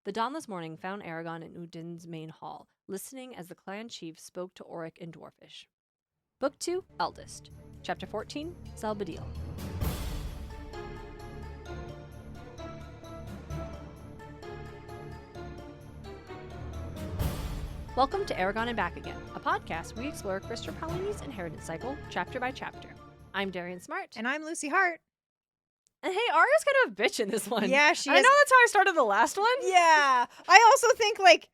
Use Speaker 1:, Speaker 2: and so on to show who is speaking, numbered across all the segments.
Speaker 1: The dawnless morning found Eragon in Udin's main hall, listening as the clan chief spoke to Auric in Dwarfish. Book 2, Eldest. Chapter 14, Celbedeil. Welcome to Eragon and Back Again, a podcast where we explore Christopher Paolini's inheritance cycle, chapter by chapter. I'm Darien Smartt.
Speaker 2: And I'm Lucy Hart.
Speaker 1: And hey, Arya's kind of a bitch in this one.
Speaker 2: Yeah, she is.
Speaker 1: I know that's how I started the last one.
Speaker 2: Yeah. I also think, like,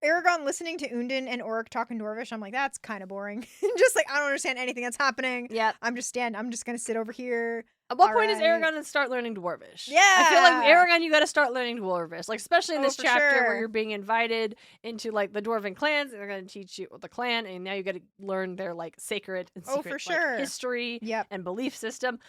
Speaker 2: Eragon listening to Undin and Auric talking Dwarvish, I'm like, that's kind of boring. Just like, I don't understand anything that's happening.
Speaker 1: Yeah.
Speaker 2: I'm just going to sit over here.
Speaker 1: At what point is Eragon to start learning Dwarvish?
Speaker 2: Yeah.
Speaker 1: I feel like Eragon, you got to start learning Dwarvish. Like, especially in this
Speaker 2: for
Speaker 1: chapter
Speaker 2: sure.
Speaker 1: where you're being invited into, like, the Dwarven clans. They're going to teach you the clan, and now you got to learn their, like, sacred and secret
Speaker 2: for sure.
Speaker 1: like, history
Speaker 2: Yep.
Speaker 1: and belief system.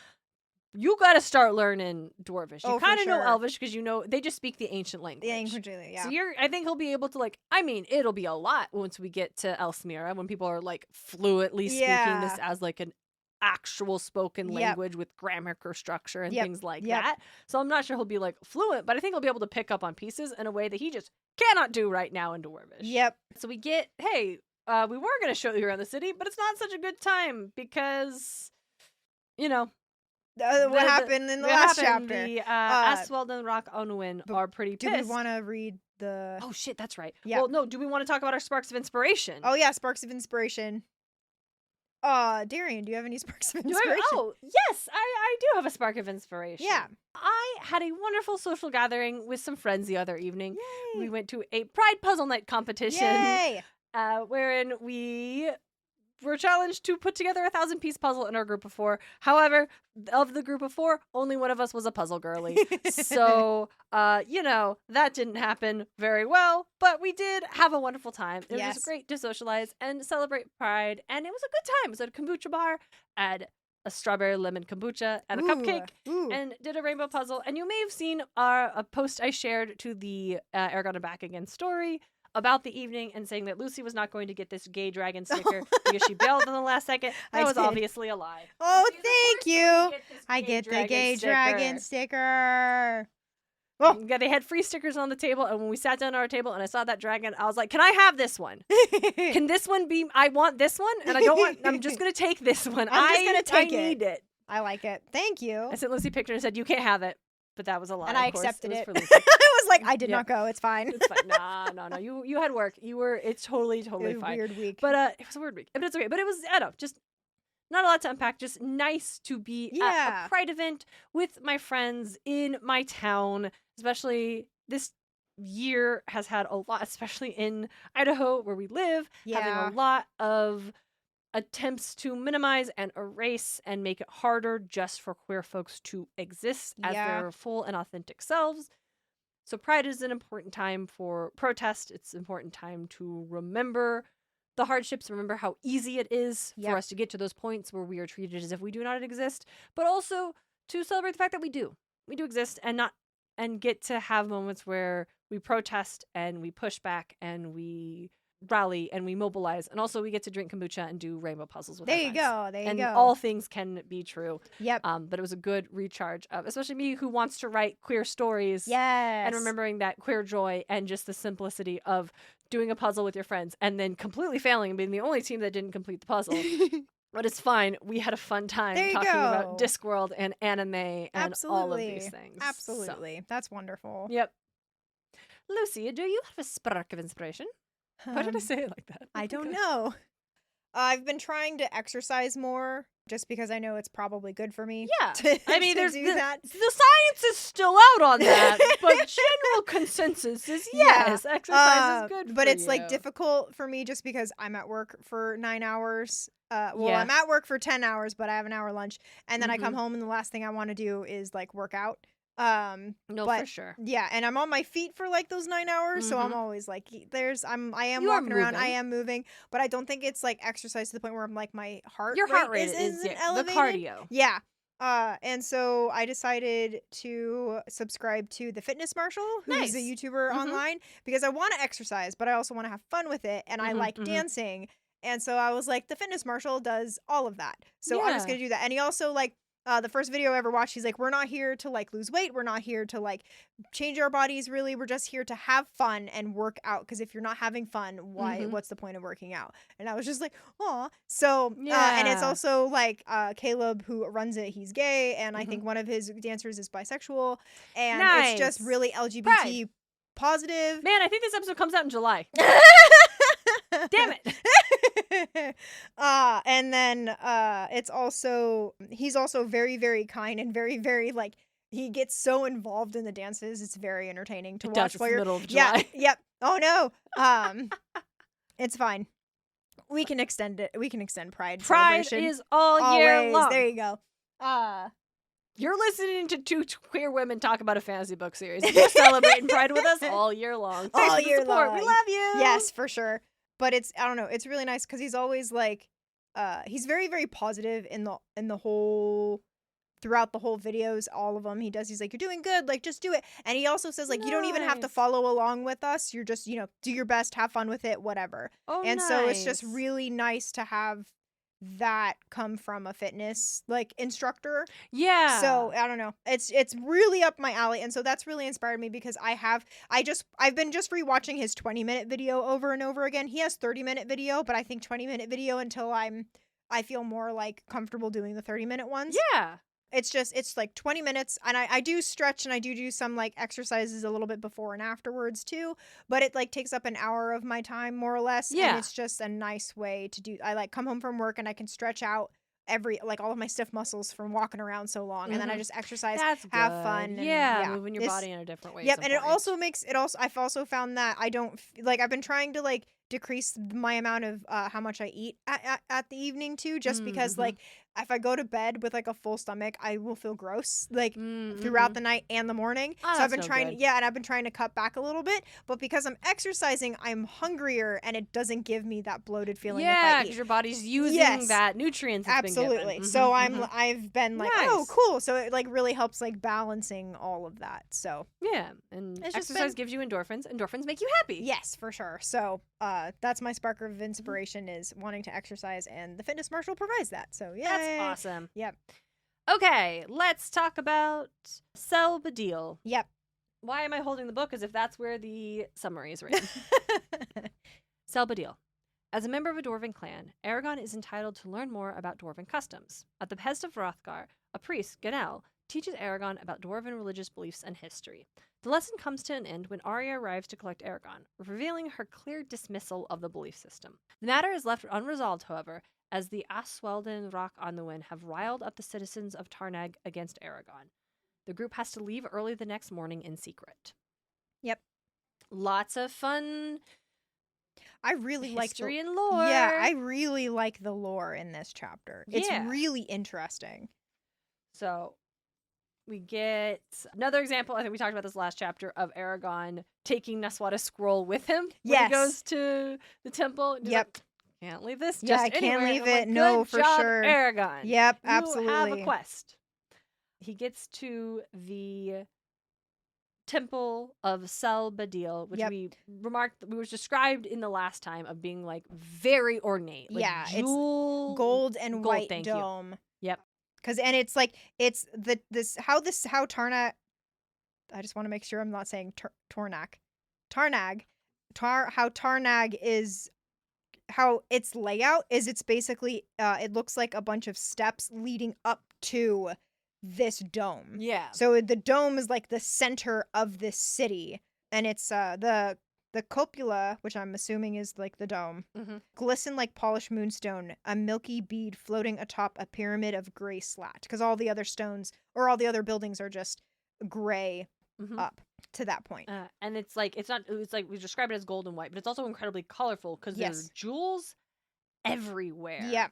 Speaker 1: You got to start learning Dwarvish. You kind of know
Speaker 2: sure.
Speaker 1: Elvish because you know they just speak the ancient language.
Speaker 2: The ancient, yeah.
Speaker 1: So I think he'll be able to, like, I mean, it'll be a lot once we get to Elsmira when people are, like, fluently speaking this as, like, an actual spoken language with grammar structure and things like that. So I'm not sure he'll be, like, fluent, but I think he'll be able to pick up on pieces in a way that he just cannot do right now in Dwarvish.
Speaker 2: Yep.
Speaker 1: So we get, hey, we were going to show you around the city, but it's not such a good time because, you know,
Speaker 2: what happened in the last chapter.
Speaker 1: The Asweld and Rock Onwin are pretty pissed.
Speaker 2: Do we want to read the...
Speaker 1: Oh, shit, that's right.
Speaker 2: Yeah.
Speaker 1: Well, no, do we want to talk about our sparks of inspiration?
Speaker 2: Oh, yeah, sparks of inspiration. Darien, do you have any sparks of inspiration?
Speaker 1: Yes, I do have a spark of inspiration.
Speaker 2: Yeah.
Speaker 1: I had a wonderful social gathering with some friends the other evening.
Speaker 2: Yay.
Speaker 1: We went to a Pride Puzzle Night competition.
Speaker 2: Yay.
Speaker 1: Wherein we were challenged to put together a 1,000-piece puzzle in our group of 4. However, of the group of 4, only one of us was a puzzle girly. So, that didn't happen very well, but we did have a wonderful time. It was great to socialize and celebrate Pride, and it was a good time. It was at a kombucha bar, had a strawberry lemon kombucha and a cupcake, and did a rainbow puzzle. And you may have seen a post I shared to the Eragon and Back Again story about the evening and saying that Lucy was not going to get this gay dragon sticker because she bailed in the last second. That was obviously a lie.
Speaker 2: Oh, thank you. I get the gay dragon sticker.
Speaker 1: Oh. Yeah, they had free stickers on the table, and when we sat down at our table and I saw that dragon, I was like, can I have this one? Can this one be, I want this one, and I don't want, I'm just going to take this one.
Speaker 2: I'm just going to take it.
Speaker 1: I need it.
Speaker 2: I like it. Thank you.
Speaker 1: I sent Lucy a picture and said, you can't have it. But that was a lie.
Speaker 2: And I accepted it.
Speaker 1: I was
Speaker 2: like, I did not go. It's fine.
Speaker 1: It's fine. No. You had work. It's totally fine.
Speaker 2: It was a weird week.
Speaker 1: But it was a weird week. But it's okay. But it was, I don't know, just not a lot to unpack. Just nice to be at a Pride event with my friends in my town. Especially this year has had a lot, especially in Idaho where we live, having a lot of attempts to minimize and erase and make it harder just for queer folks to exist as their full and authentic selves. So Pride is an important time for protest. It's an important time to remember the hardships, remember how easy it is for us to get to those points where we are treated as if we do not exist, but also to celebrate the fact that we do exist and get to have moments where we protest and we push back and we rally and we mobilize, and also we get to drink kombucha and do rainbow puzzles with our friends.
Speaker 2: There you go.
Speaker 1: All things can be true.
Speaker 2: Yep.
Speaker 1: But it was a good recharge of, especially me who wants to write queer stories.
Speaker 2: Yes.
Speaker 1: And remembering that queer joy and just the simplicity of doing a puzzle with your friends and then completely failing and being the only team that didn't complete the puzzle. But it's fine. We had a fun time talking about Discworld and anime and all of these things.
Speaker 2: Absolutely. So. That's wonderful.
Speaker 1: Yep. Lucy, do you have a spark of inspiration? Why did I say it like that?
Speaker 2: I don't know. I've been trying to exercise more just because I know it's probably good for me.
Speaker 1: Yeah. I mean, there's
Speaker 2: that.
Speaker 1: The science is still out on that, but general consensus is yes, exercise is good for you.
Speaker 2: But it's like difficult for me just because I'm at work for 9 hours. I'm at work for 10 hours, but I have an hour lunch. And then I come home and the last thing I want to do is like work out.
Speaker 1: For sure.
Speaker 2: Yeah, and I'm on my feet for like those 9 hours, so I'm always like, I am walking around, I am moving, but I don't think it's like exercise to the point where I'm like my heart rate is elevated.
Speaker 1: The cardio.
Speaker 2: Yeah. And so I decided to subscribe to the Fitness Marshal, who's a YouTuber online, because I want to exercise, but I also want to have fun with it, and I like dancing. And so I was like, the Fitness Marshal does all of that. So I'm just going to do that. And he also like the first video I ever watched, he's like, we're not here to like lose weight. We're not here to like change our bodies really. We're just here to have fun and work out. Because if you're not having fun, what's the point of working out? And I was just like, aw. So, and it's also like Caleb who runs it, he's gay. And I think one of his dancers is bisexual. And it's just really LGBT positive.
Speaker 1: Man, I think this episode comes out in July. Damn it.
Speaker 2: And then it's also, he's also very, very kind and very, very like, he gets so involved in the dances. It's very entertaining to watch.
Speaker 1: While you're middle of July.
Speaker 2: Yep. Oh no. It's fine. We can extend it. We can extend Pride.
Speaker 1: Pride
Speaker 2: celebration.
Speaker 1: is all year long.
Speaker 2: There you go.
Speaker 1: You're listening to two queer women talk about a fantasy book series. You're celebrating Pride with us all year long. Thanks
Speaker 2: all
Speaker 1: for the
Speaker 2: year
Speaker 1: support.
Speaker 2: long.
Speaker 1: We love you.
Speaker 2: Yes, for sure. But it's, I don't know, it's really nice because he's always like, he's very, very positive in the whole, throughout the whole videos, all of them. He's like, you're doing good, like, just do it. And he also says, like, you don't even have to follow along with us. You're just, do your best, have fun with it, whatever. So it's just really nice to have that come from a fitness like instructor.
Speaker 1: Yeah.
Speaker 2: So I don't know. It's really up my alley. And so that's really inspired me because I've been just rewatching his 20-minute video over and over again. He has 30-minute video, but I think 20-minute video until I feel more like comfortable doing the 30-minute ones.
Speaker 1: Yeah.
Speaker 2: It's like 20 minutes, and I do stretch and I do some like exercises a little bit before and afterwards too, but it like takes up an hour of my time more or less.
Speaker 1: Yeah.
Speaker 2: And it's just a nice way to do. I like come home from work and I can stretch out all of my stiff muscles from walking around so long, and then I just exercise, have fun. And,
Speaker 1: moving your body in a different way.
Speaker 2: Yep, and it also makes it also. I've also found that I don't like. I've been trying to like decrease my amount of how much I eat at the evening too, just because like if I go to bed with like a full stomach, I will feel gross like throughout the night and the morning.
Speaker 1: Oh,
Speaker 2: so I've been trying and I've been trying to cut back a little bit, but because I'm exercising, I'm hungrier and it doesn't give me that bloated feeling.
Speaker 1: Yeah, because your body's using that nutrients.
Speaker 2: Absolutely. So I've been like, oh, cool. So it like really helps like balancing all of that. So
Speaker 1: yeah, and exercise gives you endorphins. Endorphins make you happy.
Speaker 2: Yes, for sure. So that's my spark of inspiration is wanting to exercise, and the Fitness Marshal provides that. So yeah.
Speaker 1: That's awesome.
Speaker 2: Yep.
Speaker 1: Okay, let's talk about Celbedeil.
Speaker 2: Yep.
Speaker 1: Why am I holding the book as if that's where the summary is written? Celbedeil. As a member of a dwarven clan, Eragon is entitled to learn more about dwarven customs. At the behest of Hrothgar, a priest, Ganel, teaches Eragon about dwarven religious beliefs and history. The lesson comes to an end when Arya arrives to collect Eragon, revealing her clear dismissal of the belief system. The matter is left unresolved, however, as the Aswelden Rock on the Wind have riled up the citizens of Tarnag against Eragon. The group has to leave early the next morning in secret.
Speaker 2: Yep.
Speaker 1: Lots of fun.
Speaker 2: I really like
Speaker 1: history and lore.
Speaker 2: Yeah, I really like the lore in this chapter. It's really interesting.
Speaker 1: So we get another example. I think we talked about this last chapter of Eragon taking Naswada's scroll with him when he goes to the temple.
Speaker 2: Yep.
Speaker 1: Like, can't leave this.
Speaker 2: Yeah,
Speaker 1: just
Speaker 2: I can't
Speaker 1: anywhere.
Speaker 2: leave
Speaker 1: I'm
Speaker 2: it.
Speaker 1: like,
Speaker 2: No,
Speaker 1: good
Speaker 2: for
Speaker 1: job,
Speaker 2: sure.
Speaker 1: Eragon.
Speaker 2: Yep,
Speaker 1: you
Speaker 2: absolutely.
Speaker 1: have a quest. He gets to the temple of Celbedeil, which we remarked we was described in the last time of being like very ornate. Like
Speaker 2: it's gold and white dome.
Speaker 1: Yep.
Speaker 2: It's like it's how Tarnag. I just want to make sure I'm not saying Tarnag. How Tarnag is. How its layout is, it's basically it looks like a bunch of steps leading up to this dome.
Speaker 1: Yeah.
Speaker 2: So the dome is like the center of this city, and it's the cupola, which I'm assuming is like the dome, glisten like polished moonstone, a milky bead floating atop a pyramid of gray slat. Because all the other stones or all the other buildings are just gray up to that point.
Speaker 1: And it's like we describe it as gold and white, but it's also incredibly colorful because there's jewels everywhere.
Speaker 2: Yeah.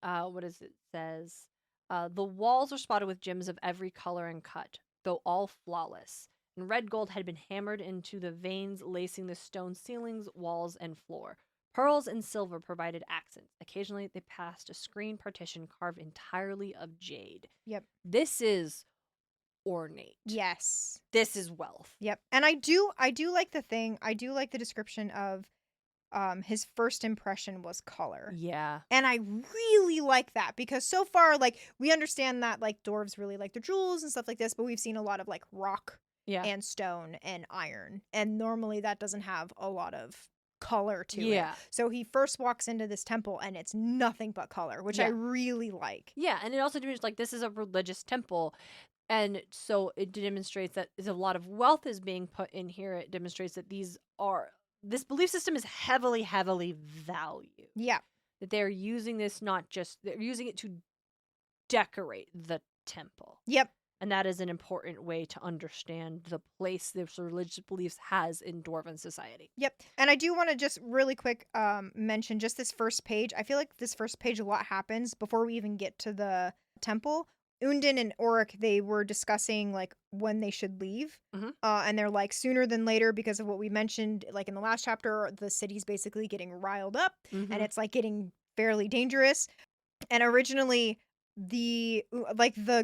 Speaker 1: What is it? Says the walls are spotted with gems of every color and cut, though all flawless. And red gold had been hammered into the veins lacing the stone ceilings, walls, and floor. Pearls and silver provided accents. Occasionally, they passed a screen partition carved entirely of jade.
Speaker 2: Yep.
Speaker 1: This is ornate.
Speaker 2: Yes.
Speaker 1: This is wealth.
Speaker 2: Yep. And I do like the description of his first impression was color.
Speaker 1: Yeah.
Speaker 2: And I really like that because so far, like, we understand that, like, dwarves really like their jewels and stuff like this, but we've seen a lot of, like, rock and stone and iron. And normally that doesn't have a lot of color to it. So he first walks into this temple and it's nothing but color, which I really like.
Speaker 1: Yeah, and it also demonstrates, like, this is a religious temple. And so it demonstrates that a lot of wealth is being put in here. It demonstrates that this belief system is heavily, heavily valued.
Speaker 2: Yeah.
Speaker 1: That they're using this they're using it to decorate the temple.
Speaker 2: Yep.
Speaker 1: And that is an important way to understand the place this religious beliefs has in dwarven society.
Speaker 2: Yep. And I do want to just really quick mention just this first page. I feel like this first page, a lot happens before we even get to the temple. Undin and Auric, they were discussing, like, when they should leave. And they're like, sooner than later, because of what we mentioned, like, in the last chapter, the city's basically getting riled up. And it's, like, getting fairly dangerous. And originally, the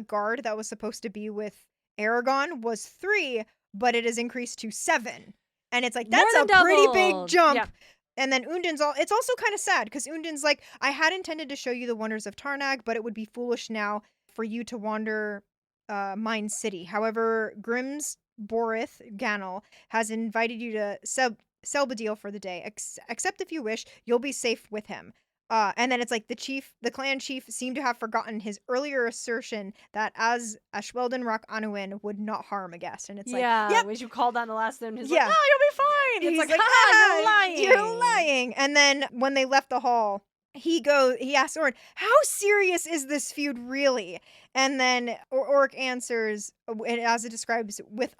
Speaker 2: guard that was supposed to be with Eragon was 3, but it is increased to 7. And it's like, that's a pretty big jump. Yeah. And then it's also kind of sad because Undin's like, I had intended to show you the wonders of Tarnag, but it would be foolish now for you to wander Mine City. However, Grimm's Borith Ganel has invited you to Celbedeil for the day. Except if you wish, you'll be safe with him. And then it's like the clan chief seemed to have forgotten his earlier assertion that as Ashweldin Rock Anuin would not harm a guest. And it's like, yep.
Speaker 1: When you called on the last one, he's like, oh, you'll be fine.
Speaker 2: He's
Speaker 1: it's like, you're lying.
Speaker 2: You're lying. And then when they left the hall, he asks Orin, how serious is this feud really? And then Auric answers, as it describes, with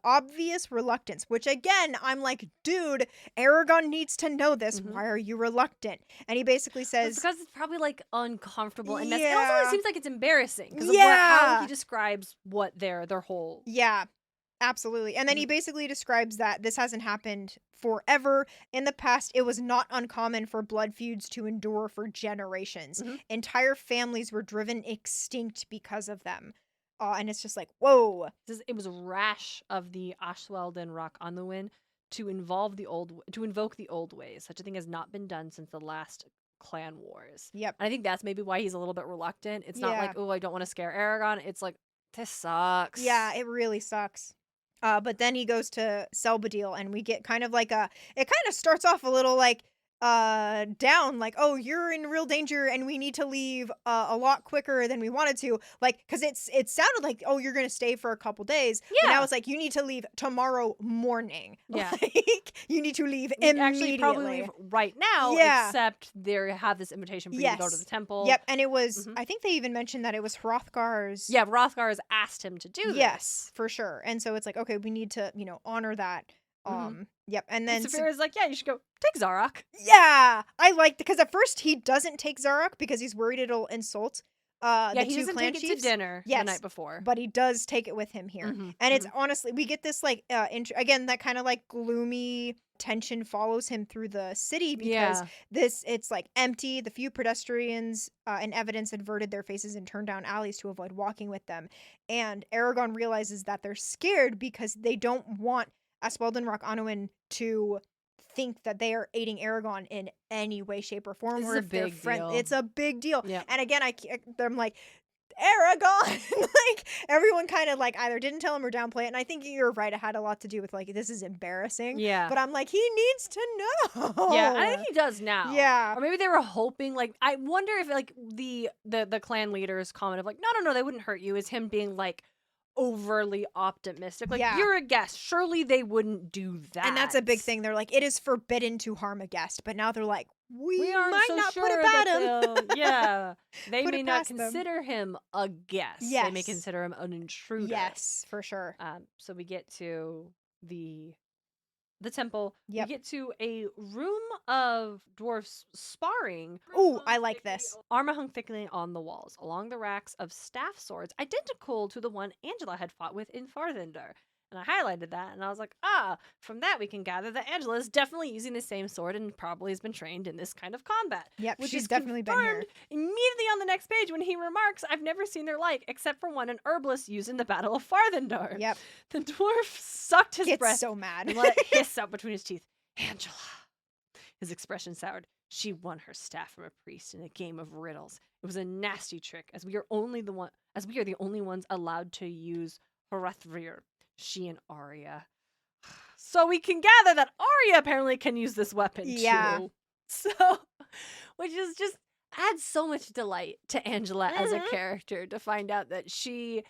Speaker 2: obvious reluctance, which again, I'm like, dude, Eragon needs to know this. Why are you reluctant? And he basically says,
Speaker 1: it's because it's probably, like, uncomfortable and messy. It also seems like it's embarrassing because of how he describes what their whole...
Speaker 2: Yeah. Absolutely. And then he basically describes that this hasn't happened forever. In the past, it was not uncommon for blood feuds to endure for generations. Entire families were driven extinct because of them. And it's just like, whoa.
Speaker 1: It was rash of the Ashweldin Rock Anuin to invoke the old ways. Such a thing has not been done since the last clan wars.
Speaker 2: Yep.
Speaker 1: And I think that's maybe why he's a little bit reluctant. It's not like, oh, I don't want to scare Eragon. It's like, this sucks.
Speaker 2: Yeah, it really sucks. But then he goes to Celbedeil, and we get kind of like it kind of starts off a little like down, like, oh, you're in real danger and we need to leave a lot quicker than we wanted to, like, because it sounded like, oh, you're gonna stay for a couple days, but now it's like, you need to leave tomorrow morning. Like, you need to leave immediately.
Speaker 1: Actually probably leave right now, except they have this invitation for you to go to the temple.
Speaker 2: Yep. And it was I think they even mentioned that it was Hrothgar's.
Speaker 1: Yeah, Hrothgar's asked him to do this.
Speaker 2: Yes, for sure. And so it's like, okay, we need to, honor that. Yep. And then
Speaker 1: Saphira's like, yeah, you should go take Zarok.
Speaker 2: Yeah, I liked, because at first he doesn't take Zarok because he's worried it'll insult the two clan chiefs.
Speaker 1: He doesn't take it to dinner the night before,
Speaker 2: but he does take it with him here. And it's honestly, we get this like again, that kind of like gloomy tension follows him through the city because it's like empty. The few pedestrians and evidence averted their faces and turned down alleys to avoid walking with them. And Eragon realizes that they're scared because they don't want Ashweldin Rock Anuin to think that they are aiding Eragon in any way, shape, or form.
Speaker 1: This is a big deal.
Speaker 2: It's a big deal.
Speaker 1: Yep.
Speaker 2: And again, I'm like, Eragon! Like, everyone kind of like either didn't tell him or downplay it. And I think you're right. It had a lot to do with like, this is embarrassing.
Speaker 1: Yeah.
Speaker 2: But I'm like, he needs to know.
Speaker 1: Yeah, I think he does now.
Speaker 2: Yeah.
Speaker 1: Or maybe they were hoping, like, I wonder if like the clan leader's comment of like, no, they wouldn't hurt you, is him being like, overly optimistic. Like, you're a guest. Surely they wouldn't do that.
Speaker 2: And that's a big thing. They're like, it is forbidden to harm a guest. But now they're like, we might
Speaker 1: so
Speaker 2: not
Speaker 1: sure
Speaker 2: put it past him.
Speaker 1: Yeah. They may not consider him a guest.
Speaker 2: Yes.
Speaker 1: They may consider him an intruder.
Speaker 2: Yes, for sure.
Speaker 1: So we get to the temple.
Speaker 2: Yep.
Speaker 1: We get to a room of dwarfs sparring.
Speaker 2: Ooh, I like this.
Speaker 1: Armor hung thickly on the walls, along the racks of staff swords, identical to the one Angela had fought with in Farthinder. And I highlighted that, and I was like, from that we can gather that Angela is definitely using the same sword and probably has been trained in this kind of combat.
Speaker 2: Yep,
Speaker 1: which
Speaker 2: she's
Speaker 1: is
Speaker 2: definitely been here.
Speaker 1: Immediately on the next page when he remarks, I've never seen their like, except for one an herbalist used in the Battle of Farthinder.
Speaker 2: Yep.
Speaker 1: The dwarf sucked his breath
Speaker 2: so mad.
Speaker 1: and let it hiss out between his teeth. Angela. His expression soured. She won her staff from a priest in a game of riddles. It was a nasty trick, as we are the only ones allowed to use Hrathvir, she and Arya. So we can gather that Arya apparently can use this weapon too. So, which is just adds so much delight to Angela as a character to find out that she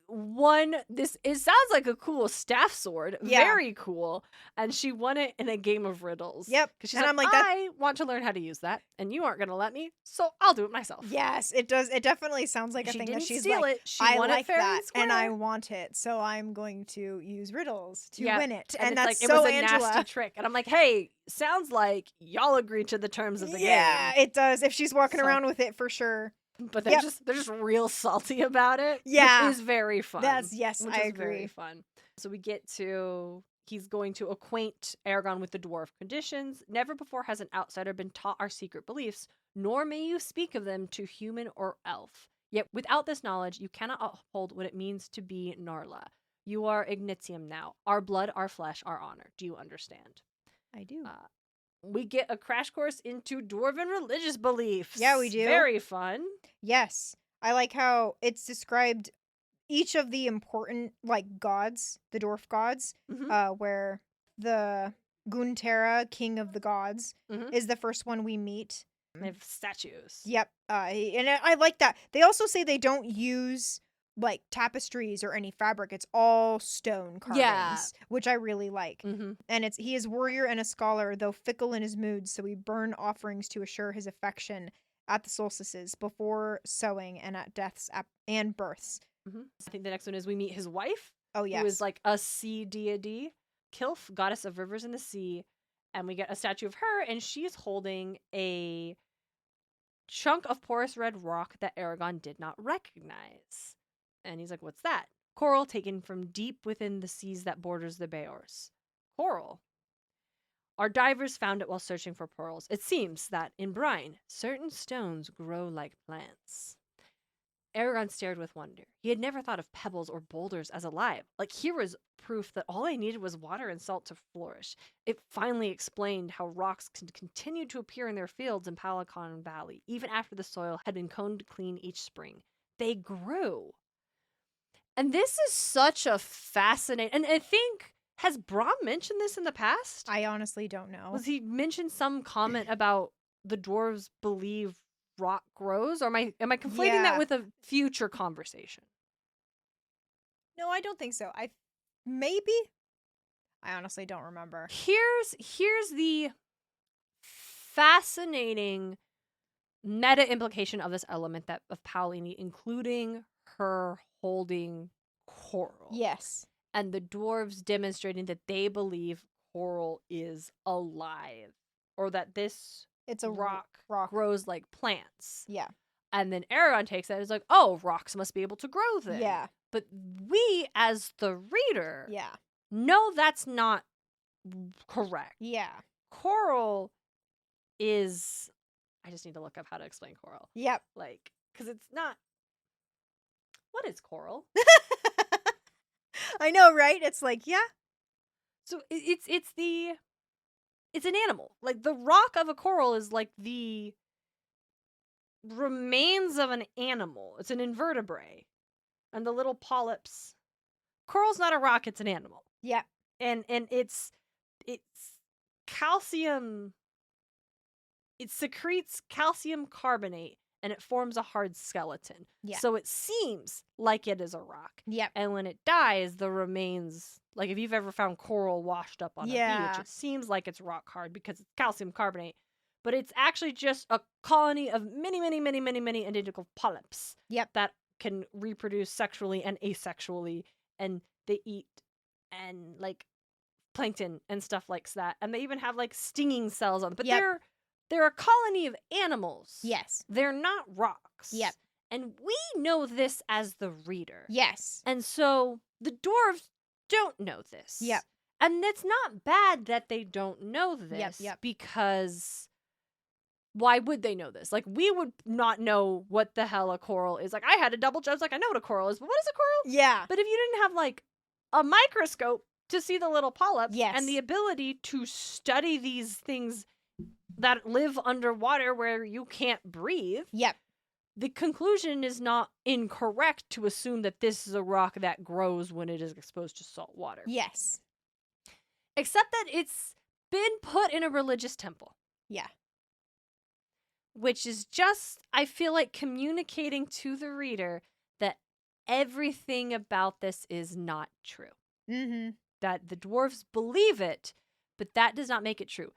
Speaker 1: won this. It sounds like a cool staff sword, very cool, and she won it in a game of riddles.
Speaker 2: Yep.
Speaker 1: Because she's like, I want to learn how to use that, and you aren't gonna let me, so I'll do it myself.
Speaker 2: Yes, it does. It definitely sounds like a thing that she's like, I like that, and I want it, so I'm going to use riddles to win it. And that's like, so Angela. It was a nasty
Speaker 1: trick, and I'm like, hey, sounds like y'all agree to the terms of the game.
Speaker 2: Yeah, it does. If she's walking around with it, for sure.
Speaker 1: But they're just real salty about it.
Speaker 2: Yeah.
Speaker 1: Which is very fun.
Speaker 2: I agree.
Speaker 1: Very fun. So we get to, he's going to acquaint Eragon with the dwarf conditions. Never before has an outsider been taught our secret beliefs, nor may you speak of them to human or elf. Yet without this knowledge, you cannot uphold what it means to be Narla. You are Ignitium now. Our blood, our flesh, our honor. Do you understand?
Speaker 2: I do.
Speaker 1: We get a crash course into dwarven religious beliefs.
Speaker 2: Yeah, we do.
Speaker 1: Very fun.
Speaker 2: Yes. I like how it's described each of the important, like, gods, the dwarf gods, where the Guntera, king of the gods, is the first one we meet.
Speaker 1: They have statues.
Speaker 2: Yep. And I like that. They also say they don't use, like, tapestries or any fabric. It's all stone carvings, which I really like. And he is warrior and a scholar, though fickle in his moods, so we burn offerings to assure his affection at the solstices, before sowing, and at deaths and births.
Speaker 1: I think the next one is we meet his wife.
Speaker 2: Oh, yes.
Speaker 1: Who is like a sea deity, Kilf, goddess of rivers and the sea. And we get a statue of her, and she's holding a chunk of porous red rock that Eragon did not recognize. And he's like, what's that? Coral taken from deep within the seas that borders the Bayors. Coral. Our divers found it while searching for pearls. It seems that in brine, certain stones grow like plants. Eragon stared with wonder. He had never thought of pebbles or boulders as alive. Like, here was proof that all they needed was water and salt to flourish. It finally explained how rocks can continue to appear in their fields in Paolini Valley, even after the soil had been combed clean each spring. They grew. And this is such a fascinating... And I think... Has Brom mentioned this in the past?
Speaker 2: I honestly don't know.
Speaker 1: Was he mentioned some comment about the dwarves believe rock grows? Or am I conflating that with a future conversation?
Speaker 2: No, I don't think so. Maybe? I honestly don't remember.
Speaker 1: Here's the fascinating meta implication of this element of Paolini, including her holding coral.
Speaker 2: Yes.
Speaker 1: And the dwarves demonstrating that they believe coral is alive, or that it's a rock grows like plants.
Speaker 2: Yeah.
Speaker 1: And then Eragon takes that as like, oh, rocks must be able to grow then.
Speaker 2: Yeah.
Speaker 1: But we, as the reader, know that's not correct.
Speaker 2: Yeah.
Speaker 1: Coral is... I just need to look up how to explain coral.
Speaker 2: Yep.
Speaker 1: Like, because it's not... What is coral?
Speaker 2: I know, right? It's like,
Speaker 1: So it's an animal. Like, the rock of a coral is like the remains of an animal. It's an invertebrate. And the little polyps. Coral's not a rock, it's an animal.
Speaker 2: Yeah.
Speaker 1: And it's calcium. It secretes calcium carbonate, and it forms a hard skeleton.
Speaker 2: Yeah.
Speaker 1: So it seems like it is a rock.
Speaker 2: Yep.
Speaker 1: And when it dies, the remains, like if you've ever found coral washed up on a beach, it seems like it's rock hard because it's calcium carbonate. But it's actually just a colony of many, many, many, many, many identical polyps.
Speaker 2: Yep.
Speaker 1: That can reproduce sexually and asexually. And they eat and like plankton and stuff like that. And they even have like stinging cells on them. But they're a colony of animals.
Speaker 2: Yes.
Speaker 1: They're not rocks.
Speaker 2: Yep.
Speaker 1: And we know this as the reader.
Speaker 2: Yes.
Speaker 1: And so the dwarves don't know this.
Speaker 2: Yep.
Speaker 1: And it's not bad that they don't know this.
Speaker 2: Yep.
Speaker 1: Because why would they know this? Like, we would not know what the hell a coral is. Like, I had a double check. I was like, I know what a coral is, but what is a coral?
Speaker 2: Yeah.
Speaker 1: But if you didn't have, like, a microscope to see the little polyps
Speaker 2: and
Speaker 1: the ability to study these things that live underwater where you can't breathe.
Speaker 2: Yep.
Speaker 1: The conclusion is not incorrect to assume that this is a rock that grows when it is exposed to salt water.
Speaker 2: Yes.
Speaker 1: Except that it's been put in a religious temple.
Speaker 2: Yeah.
Speaker 1: Which is just, I feel like, communicating to the reader that everything about this is not true.
Speaker 2: Mm-hmm.
Speaker 1: That the dwarves believe it, but that does not make it true.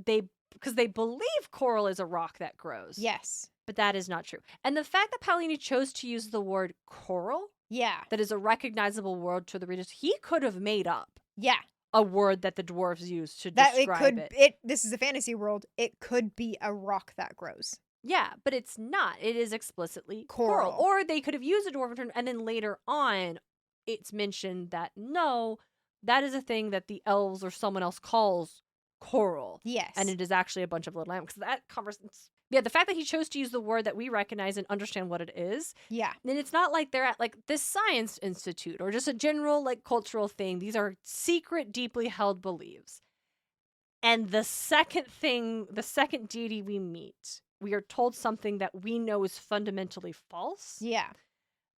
Speaker 1: Because they believe coral is a rock that grows.
Speaker 2: Yes.
Speaker 1: But that is not true. And the fact that Paolini chose to use the word coral,
Speaker 2: yeah,
Speaker 1: that is a recognizable word to the readers, he could have made up a word that the dwarves use to describe it.
Speaker 2: This is a fantasy world. It could be a rock that grows.
Speaker 1: Yeah, but it's not. It is explicitly coral. Or they could have used a dwarven term, and then later on, it's mentioned that no, that is a thing that the elves or someone else calls coral.
Speaker 2: Yes.
Speaker 1: And it is actually a bunch of little animals. Because that conversation... Yeah, the fact that he chose to use the word that we recognize and understand what it is.
Speaker 2: Yeah.
Speaker 1: Then it's not like they're at like this science institute or just a general like cultural thing. These are secret, deeply held beliefs. And the second deity we meet, we are told something that we know is fundamentally false.
Speaker 2: Yeah.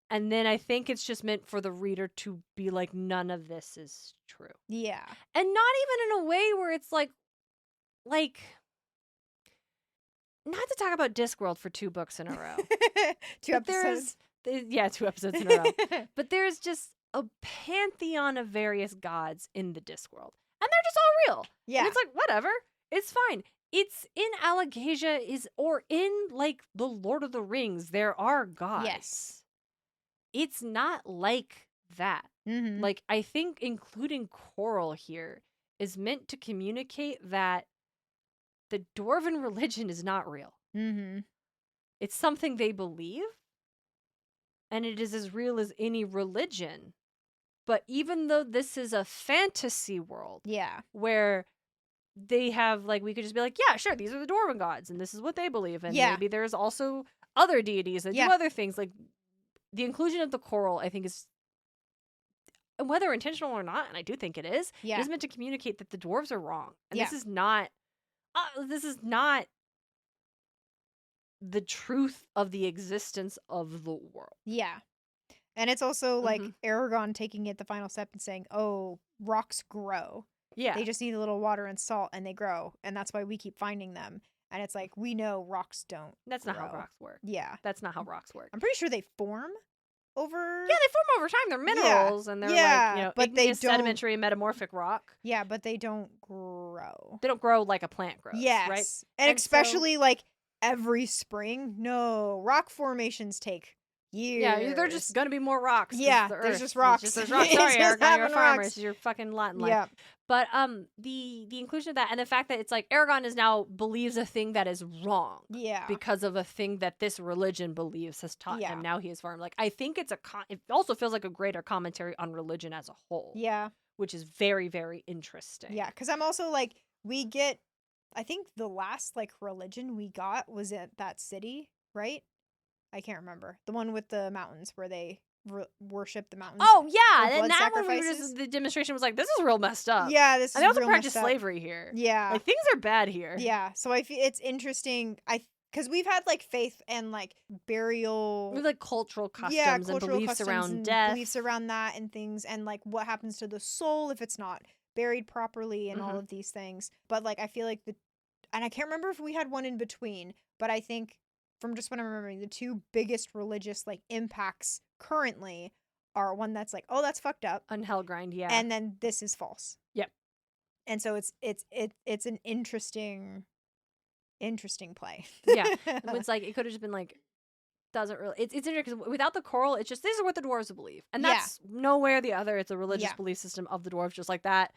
Speaker 1: And then I think it's just meant for the reader to be like, none of this is true.
Speaker 2: Yeah.
Speaker 1: And not even in a way where it's like, not to talk about Discworld for 2 books in a row.
Speaker 2: 2 episodes.
Speaker 1: 2 episodes in a row. But there's just a pantheon of various gods in the Discworld. And they're just all real.
Speaker 2: Yeah.
Speaker 1: And it's like, whatever. It's fine. It's in Allegasia or in like the Lord of the Rings. There are gods.
Speaker 2: Yes.
Speaker 1: It's not like that.
Speaker 2: Mm-hmm.
Speaker 1: Like, I think including coral here is meant to communicate that the dwarven religion is not real.
Speaker 2: Mm-hmm.
Speaker 1: It's something they believe, and it is as real as any religion. But even though this is a fantasy world, where they have, like, we could just be like, yeah, sure, these are the dwarven gods, and this is what they believe, and maybe there's also other deities that do other things. Like, the inclusion of the coral, I think, is, whether intentional or not, and I do think it is meant to communicate that the dwarves are wrong. And this is not the truth of the existence of the world.
Speaker 2: Yeah. And it's also like Eragon taking it the final step and saying, oh, rocks grow. Yeah. They just need a little water and salt and they grow. And that's why we keep finding them. And it's like, we know rocks don't
Speaker 1: That's not how rocks work.
Speaker 2: Yeah.
Speaker 1: That's not how rocks work.
Speaker 2: I'm pretty sure they form over...
Speaker 1: Yeah, they form over time. They're minerals and they're like, you know,
Speaker 2: but they don't...
Speaker 1: sedimentary metamorphic rock.
Speaker 2: Yeah, but they don't grow.
Speaker 1: They don't grow like a plant grows, right?
Speaker 2: And especially like every spring. No, rock formations take years.
Speaker 1: Yeah, they're just gonna be more rocks.
Speaker 2: Yeah, there's just rocks.
Speaker 1: There's rocks. Sorry, Eragon, you're a farmer. This is your fucking lot in life. Yeah. But the inclusion of that and the fact that it's like Eragon is now believes a thing that is wrong.
Speaker 2: Yeah.
Speaker 1: Because of a thing that this religion believes has taught him. Now he is farmed. Like, I think it's it also feels like a greater commentary on religion as a whole.
Speaker 2: Yeah.
Speaker 1: Which is very, very interesting.
Speaker 2: Yeah, because I'm also like, we get, I think the last like religion we got was at that city, right? I can't remember. The one with the mountains where they worship the mountains.
Speaker 1: Oh, yeah. And that one, the demonstration was like, this is real messed up.
Speaker 2: Yeah, this is real messed up.
Speaker 1: They also practice slavery here.
Speaker 2: Yeah.
Speaker 1: Like, things are bad here.
Speaker 2: Yeah. So I feel it's interesting. Because we've had like faith and like burial.
Speaker 1: With like cultural customs and beliefs around death.
Speaker 2: Beliefs around that and things. And like what happens to the soul if it's not buried properly and all of these things. But like, I feel like and I can't remember if we had one in between, but I think from just what I'm remembering, the 2 biggest religious like impacts currently are one that's like, oh, that's fucked up.
Speaker 1: On Hellgrind, yeah.
Speaker 2: And then this is false.
Speaker 1: Yep.
Speaker 2: And so it's an interesting play.
Speaker 1: Yeah. It's like, it could have just been like, doesn't really, it's interesting because without the coral, it's just, these are what the dwarves believe. And that's nowhere the other. It's a religious belief system of the dwarves, just like that.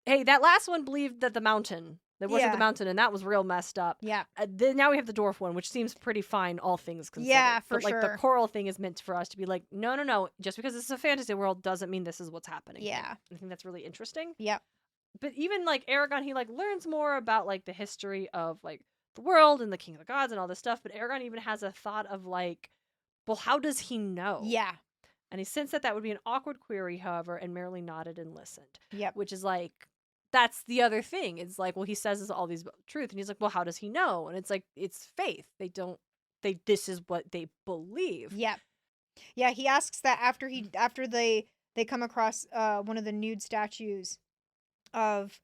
Speaker 1: Hey, that last one believed that the mountain, they worshiped the mountain, and that was real messed up.
Speaker 2: Yeah.
Speaker 1: Then now we have the dwarf one, which seems pretty fine, all things considered.
Speaker 2: Yeah, for
Speaker 1: sure. But like the coral thing is meant for us to be like, no. Just because this is a fantasy world doesn't mean this is what's happening.
Speaker 2: Yeah.
Speaker 1: I think that's really interesting.
Speaker 2: Yep.
Speaker 1: But even like Eragon, he like learns more about like the history of like the world and the king of the gods and all this stuff. But Eragon even has a thought of like, well, how does he know?
Speaker 2: Yeah.
Speaker 1: And he sensed that would be an awkward query, however, and merely nodded and listened.
Speaker 2: Yep.
Speaker 1: Which is like, that's the other thing. It's like, well, he says all these truth, and he's like, well, how does he know? And it's like, it's faith. This is what they believe.
Speaker 2: Yep. Yeah, he asks that after they come across one of the nude statues of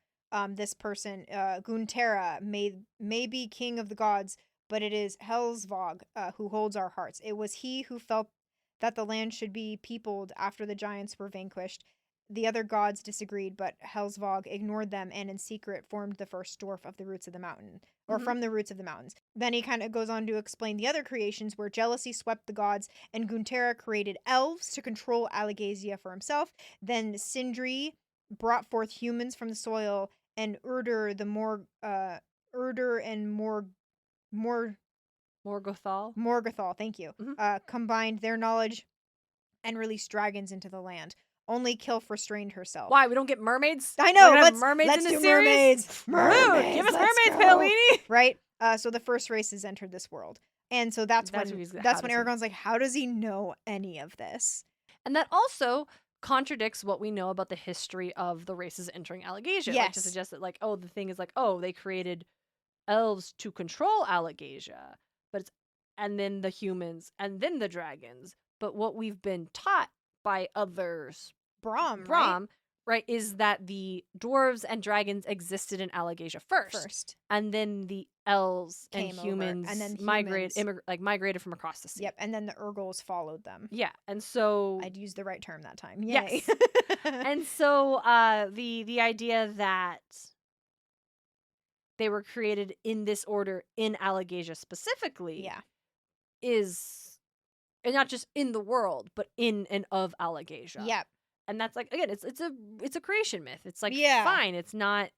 Speaker 2: this person, Guntera may be king of the gods, but it is Helsvog who holds our hearts. It was he who felt that the land should be peopled after the giants were vanquished. The other gods disagreed, but Helsvog ignored them and in secret formed the first dwarf of the roots of the mountain, or from the roots of the mountains. Then he kind of goes on to explain the other creations where jealousy swept the gods, and Guntera created elves to control Alagasia for himself. Then Sindri brought forth humans from the soil, and Urdur and Morgothal, thank you, combined their knowledge and released dragons into the land. Only Kilf restrained herself.
Speaker 1: Why? We don't get mermaids?
Speaker 2: I know.
Speaker 1: Let's do
Speaker 2: mermaids.
Speaker 1: Mermaids. Give us mermaids, Paolini.
Speaker 2: Right? So the first races entered this world. And so that's when Eragon's like, how does he know any of this?
Speaker 1: And that also contradicts what we know about the history of the races entering Alagasia.
Speaker 2: Yes.
Speaker 1: Like, to suggest that, like, oh, the thing is like, oh, they created elves to control Alagasia, and then the humans, and then the dragons. But what we've been taught by others,
Speaker 2: Brom,
Speaker 1: right, is that the dwarves and dragons existed in Alagasia first, and then the elves and humans,
Speaker 2: and then
Speaker 1: migrated from across the sea.
Speaker 2: Yep, and then the Urgles followed them.
Speaker 1: Yeah, and so
Speaker 2: I'd used the right term that time.
Speaker 1: Yay. Yes. And so the idea that they were created in this order in Alagasia specifically, is. And not just in the world, but in and of Alagasia.
Speaker 2: Yep.
Speaker 1: And that's like, again, it's a creation myth. It's like, fine. It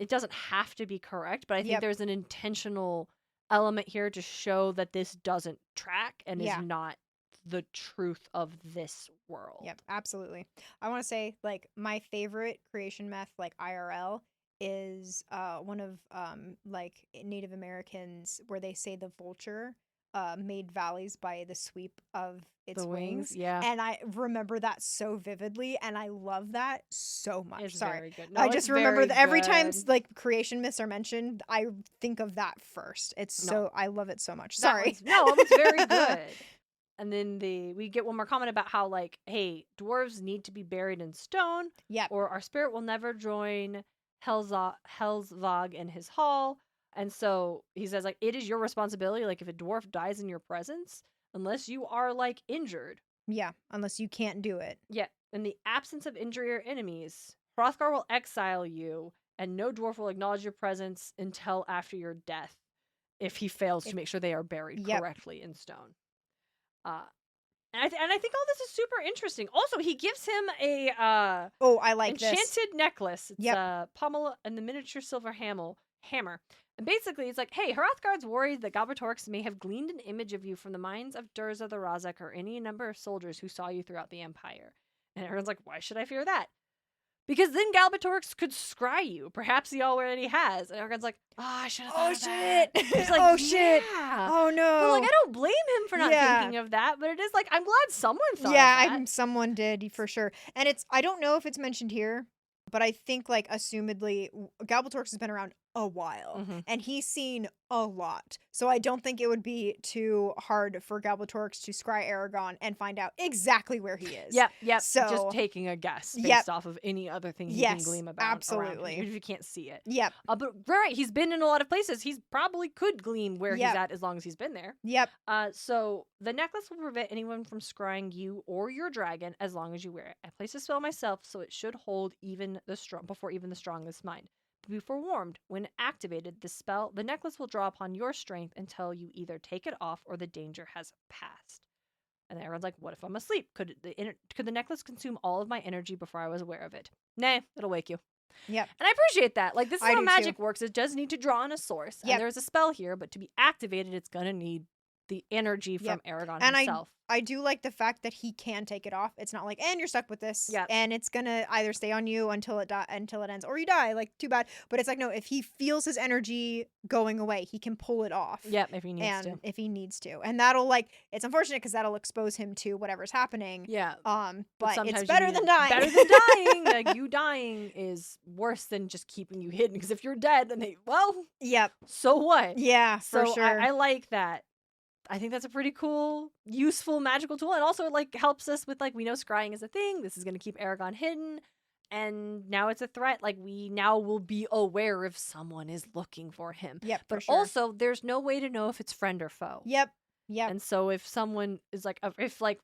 Speaker 1: doesn't have to be correct, but I think there's an intentional element here to show that this doesn't track and is not the truth of this world.
Speaker 2: Yep, absolutely. I want to say, like, my favorite creation myth, like IRL, is one of like Native Americans where they say the vulture made valleys by the sweep of its wings.
Speaker 1: Yeah.
Speaker 2: And I remember that so vividly, and I love that so much.
Speaker 1: It's
Speaker 2: Sorry.
Speaker 1: very good. No,
Speaker 2: I just remember that every time
Speaker 1: good.
Speaker 2: like creation myths are mentioned, I think of that first. I love it so much. Sorry.
Speaker 1: It was very good. And then we get one more comment about how, like, hey, dwarves need to be buried in stone.
Speaker 2: Yep.
Speaker 1: Or our spirit will never join Helsvog in his hall. And so he says, like, it is your responsibility, like, if a dwarf dies in your presence, unless you are, like, injured.
Speaker 2: Yeah, unless you can't do it.
Speaker 1: Yeah. In the absence of injury or enemies, Hrothgar will exile you, and no dwarf will acknowledge your presence until after your death, if he fails to make sure they are buried correctly in stone. And I think all this is super interesting. Also, he gives him a
Speaker 2: I like
Speaker 1: enchanted
Speaker 2: this
Speaker 1: necklace. It's a pommel and the miniature silver hammer. And basically, it's like, hey, Hrothgar's worried that Galbatorix may have gleaned an image of you from the minds of Durza the Razak or any number of soldiers who saw you throughout the Empire. And everyone's like, why should I fear that? Because then Galbatorix could scry you. Perhaps he already has. And Eragon's like, I should have thought of that.
Speaker 2: Shit.
Speaker 1: Like,
Speaker 2: shit. Oh, no.
Speaker 1: But, like, I don't blame him for not thinking of that. But it is like, I'm glad someone thought of that.
Speaker 2: Someone did, for sure. And I don't know if it's mentioned here, but I think, like, assumedly, Galbatorix has been around a while, and he's seen a lot. So I don't think it would be too hard for Galbatorix to scry Eragon and find out exactly where he is.
Speaker 1: Yep.
Speaker 2: So
Speaker 1: just taking a guess based off of any other thing he can glean about.
Speaker 2: Absolutely.
Speaker 1: Even if you can't see it.
Speaker 2: Yep.
Speaker 1: But right, he's been in a lot of places. He's probably could glean where he's at as long as he's been there.
Speaker 2: Yep.
Speaker 1: So the necklace will prevent anyone from scrying you or your dragon as long as you wear it. I place a spell myself, so it should hold before even the strongest mind. Be forewarned, when activated, the necklace will draw upon your strength until you either take it off or the danger has passed. And then everyone's like, what if I'm asleep? Could the necklace consume all of my energy before I was aware of it? Nah, it'll wake you.
Speaker 2: Yep.
Speaker 1: And I appreciate that. Like, this is how magic
Speaker 2: too.
Speaker 1: works. It does need to draw on a source. And there's a spell here, but to be activated, it's going to need the energy from Eragon
Speaker 2: and
Speaker 1: himself.
Speaker 2: I do like the fact that he can take it off. It's not like, and you're stuck with this,
Speaker 1: Yeah.
Speaker 2: and it's gonna either stay on you until it ends, or you die. Like, too bad. But it's like, no, if he feels his energy going away, he can pull it off.
Speaker 1: Yep, if he needs to.
Speaker 2: And that'll, like, it's unfortunate because that'll expose him to whatever's happening.
Speaker 1: Yeah.
Speaker 2: But it's better than dying.
Speaker 1: Better than dying. Like, you dying is worse than just keeping you hidden. Because if you're dead, then
Speaker 2: Yep.
Speaker 1: So what?
Speaker 2: Yeah, for
Speaker 1: so
Speaker 2: sure.
Speaker 1: I like that. I think that's a pretty cool, useful, magical tool. And also, it, like, helps us with, like, we know scrying is a thing. This is going to keep Eragon hidden. And now it's a threat. Like, we now will be aware if someone is looking for him.
Speaker 2: Yep,
Speaker 1: But
Speaker 2: for sure.
Speaker 1: also, there's no way to know if it's friend or foe.
Speaker 2: Yep.
Speaker 1: And so if someone is, like, if, like,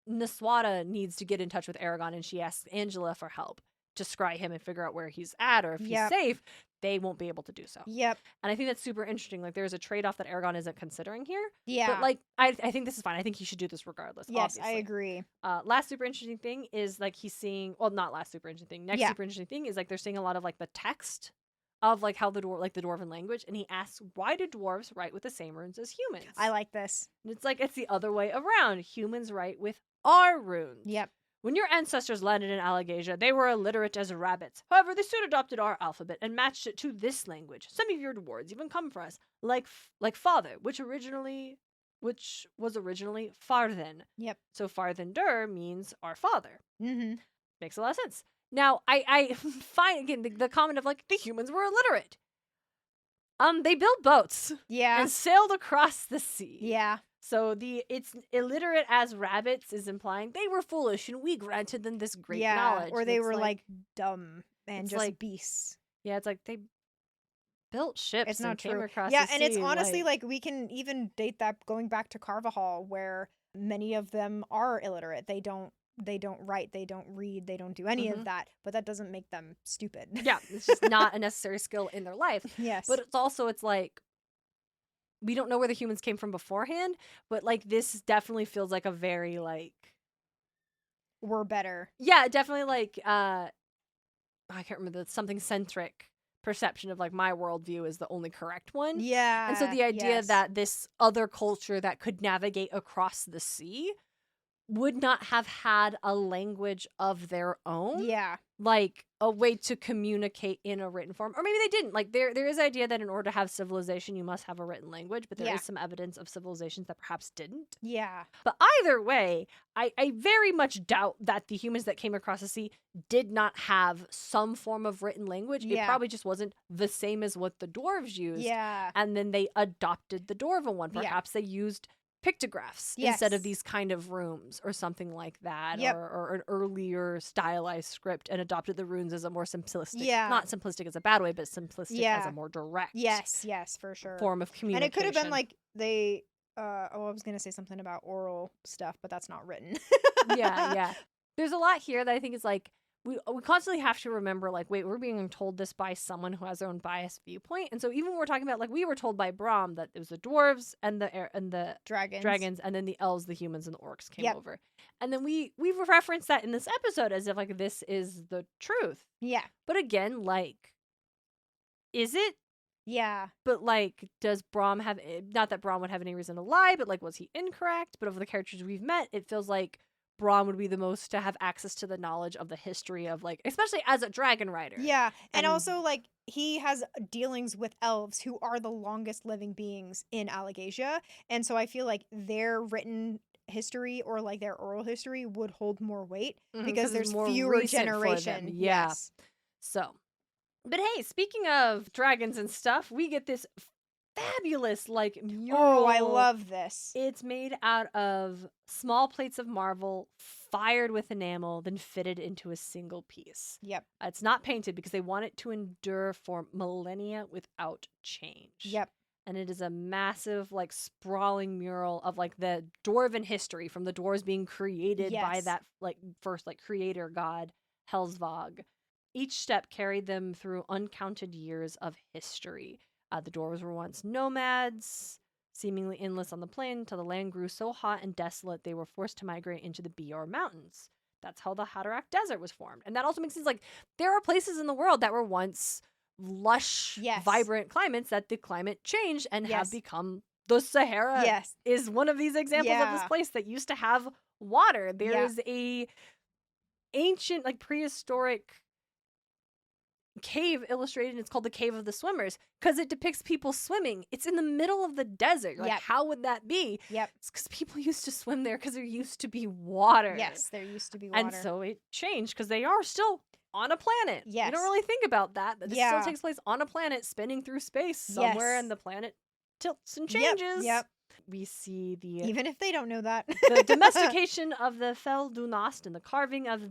Speaker 1: Niswata needs to get in touch with Eragon and she asks Angela for help to scry him and figure out where he's at or if he's safe, they won't be able to do so.
Speaker 2: Yep.
Speaker 1: And I think that's super interesting. Like, there's a trade-off that Eragon isn't considering here.
Speaker 2: Yeah.
Speaker 1: But, like, I think this is fine. I think he should do this regardless.
Speaker 2: Yes,
Speaker 1: obviously.
Speaker 2: I agree.
Speaker 1: Last super interesting thing is, like, he's seeing, well, not last super interesting thing. Next super interesting thing is, like, they're seeing a lot of, like, the text of, like, how the dwarven language. And he asks, why do dwarves write with the same runes as humans?
Speaker 2: I like this.
Speaker 1: And it's like, it's the other way around. Humans write with our runes.
Speaker 2: Yep.
Speaker 1: When your ancestors landed in Alagasia, they were illiterate as rabbits. However, they soon adopted our alphabet and matched it to this language. Some of your words even come from us, like father, which was originally Farthen.
Speaker 2: Yep.
Speaker 1: So Farthendur means our father.
Speaker 2: Mm-hmm.
Speaker 1: Makes a lot of sense. Now, I find, again, the comment of, like, the humans were illiterate. They built boats.
Speaker 2: Yeah.
Speaker 1: And sailed across the sea.
Speaker 2: Yeah.
Speaker 1: So it's illiterate as rabbits is implying they were foolish and we granted them this great knowledge.
Speaker 2: Or they were like dumb and just like beasts.
Speaker 1: Yeah, it's like they built ships
Speaker 2: it's not
Speaker 1: and
Speaker 2: true.
Speaker 1: came across
Speaker 2: yeah,
Speaker 1: the
Speaker 2: and
Speaker 1: sea,
Speaker 2: it's honestly like we can even date that going back to Carvajal where many of them are illiterate. They don't write, they don't read, they don't do any of that, but that doesn't make them stupid.
Speaker 1: Yeah, it's just not a necessary skill in their life.
Speaker 2: Yes.
Speaker 1: But it's like we don't know where the humans came from beforehand, but, like, this definitely feels like a very, like,
Speaker 2: we're better.
Speaker 1: Yeah, definitely, like, I can't remember, something centric perception of, like, my worldview is the only correct one.
Speaker 2: Yeah.
Speaker 1: And so the idea that this other culture that could navigate across the sea would not have had a language of their own.
Speaker 2: Yeah.
Speaker 1: Like, a way to communicate in a written form. Or maybe they didn't. Like, there is the idea that in order to have civilization, you must have a written language, but there is some evidence of civilizations that perhaps didn't.
Speaker 2: Yeah.
Speaker 1: But either way, I very much doubt that the humans that came across the sea did not have some form of written language.
Speaker 2: Yeah.
Speaker 1: It probably just wasn't the same as what the dwarves used.
Speaker 2: Yeah.
Speaker 1: And then they adopted the dwarven one. Perhaps they used pictographs instead of these kind of runes or something like that, or an earlier stylized script, and adopted the runes as a more simplistic, not simplistic as a bad way, but simplistic as a more direct
Speaker 2: for sure
Speaker 1: form of communication.
Speaker 2: And it could have been like they I was gonna say something about oral stuff, but that's not written.
Speaker 1: yeah there's a lot here that I think is like we constantly have to remember, like, wait, we're being told this by someone who has their own biased viewpoint. And so even when we're talking about, like, we were told by Brahm that it was the dwarves and the dragons, and then the elves, the humans, and the orcs came over. And then we referenced that in this episode as if, like, this is the truth.
Speaker 2: Yeah.
Speaker 1: But again, like, is it?
Speaker 2: Yeah.
Speaker 1: But, like, does Brahm have, not that Brahm would have any reason to lie, but, like, was he incorrect? But of the characters we've met, it feels like Brahm would be the most to have access to the knowledge of the history of, like, especially as a dragon rider.
Speaker 2: Yeah. And also, like, he has dealings with elves who are the longest living beings in Alagasia. And so I feel like their written history or, like, their oral history would hold more weight because there's fewer generations.
Speaker 1: Yeah. Yes. So, but hey, speaking of dragons and stuff, we get this fabulous, like, mural.
Speaker 2: Oh, I love this.
Speaker 1: It's made out of small plates of marble fired with enamel, then fitted into a single piece.
Speaker 2: Yep.
Speaker 1: It's not painted because they want it to endure for millennia without change.
Speaker 2: Yep.
Speaker 1: And it is a massive, like, sprawling mural of, like, the dwarven history from the dwarves being created by that, like, first, like, creator god, Helsvog. Each step carried them through uncounted years of history. The dwarves were once nomads, seemingly endless on the plain, until the land grew so hot and desolate they were forced to migrate into the Bior Mountains. That's how the Haderach Desert was formed. And that also makes sense, like, there are places in the world that were once lush, vibrant climates that the climate changed and have become the Sahara
Speaker 2: Yes.
Speaker 1: is one of these examples of this place that used to have water. There is a ancient, like prehistoric cave illustrated. It's called the Cave of the Swimmers because it depicts people swimming. It's in the middle of the desert. Like, how would that be? It's because people used to swim there because there used to be water.
Speaker 2: Yes, there used to be water.
Speaker 1: And so it changed because they are still on a planet.
Speaker 2: Yes.
Speaker 1: You don't really think about that. But this still takes place on a planet spinning through space somewhere, and the planet tilts and changes.
Speaker 2: Yep.
Speaker 1: We see the
Speaker 2: even if they don't know that,
Speaker 1: the domestication of the Fel du Nost and the carving of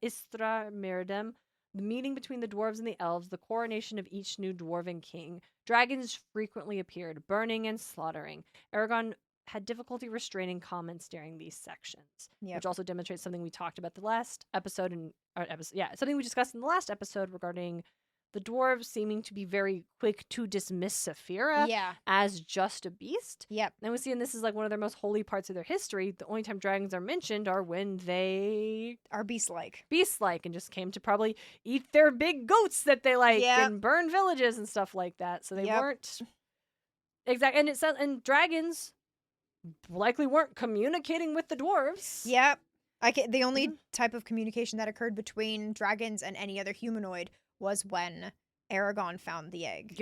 Speaker 1: Istra Mirdem, the meeting between the dwarves and the elves, the coronation of each new dwarven king. Dragons frequently appeared, burning and slaughtering. Eragon had difficulty restraining comments during these sections, which also demonstrates something we talked about the last episode, something we discussed in the last episode regarding the dwarves seeming to be very quick to dismiss Saphira as just a beast. And we see, and this is like one of their most holy parts of their history, the only time dragons are mentioned are when they
Speaker 2: are beast-like.
Speaker 1: Beast-like, and just came to probably eat their big goats that they like and burn villages and stuff like that. So they weren't exactly, and it says, and dragons likely weren't communicating with the dwarves.
Speaker 2: The only type of communication that occurred between dragons and any other humanoid was when Eragon found the egg.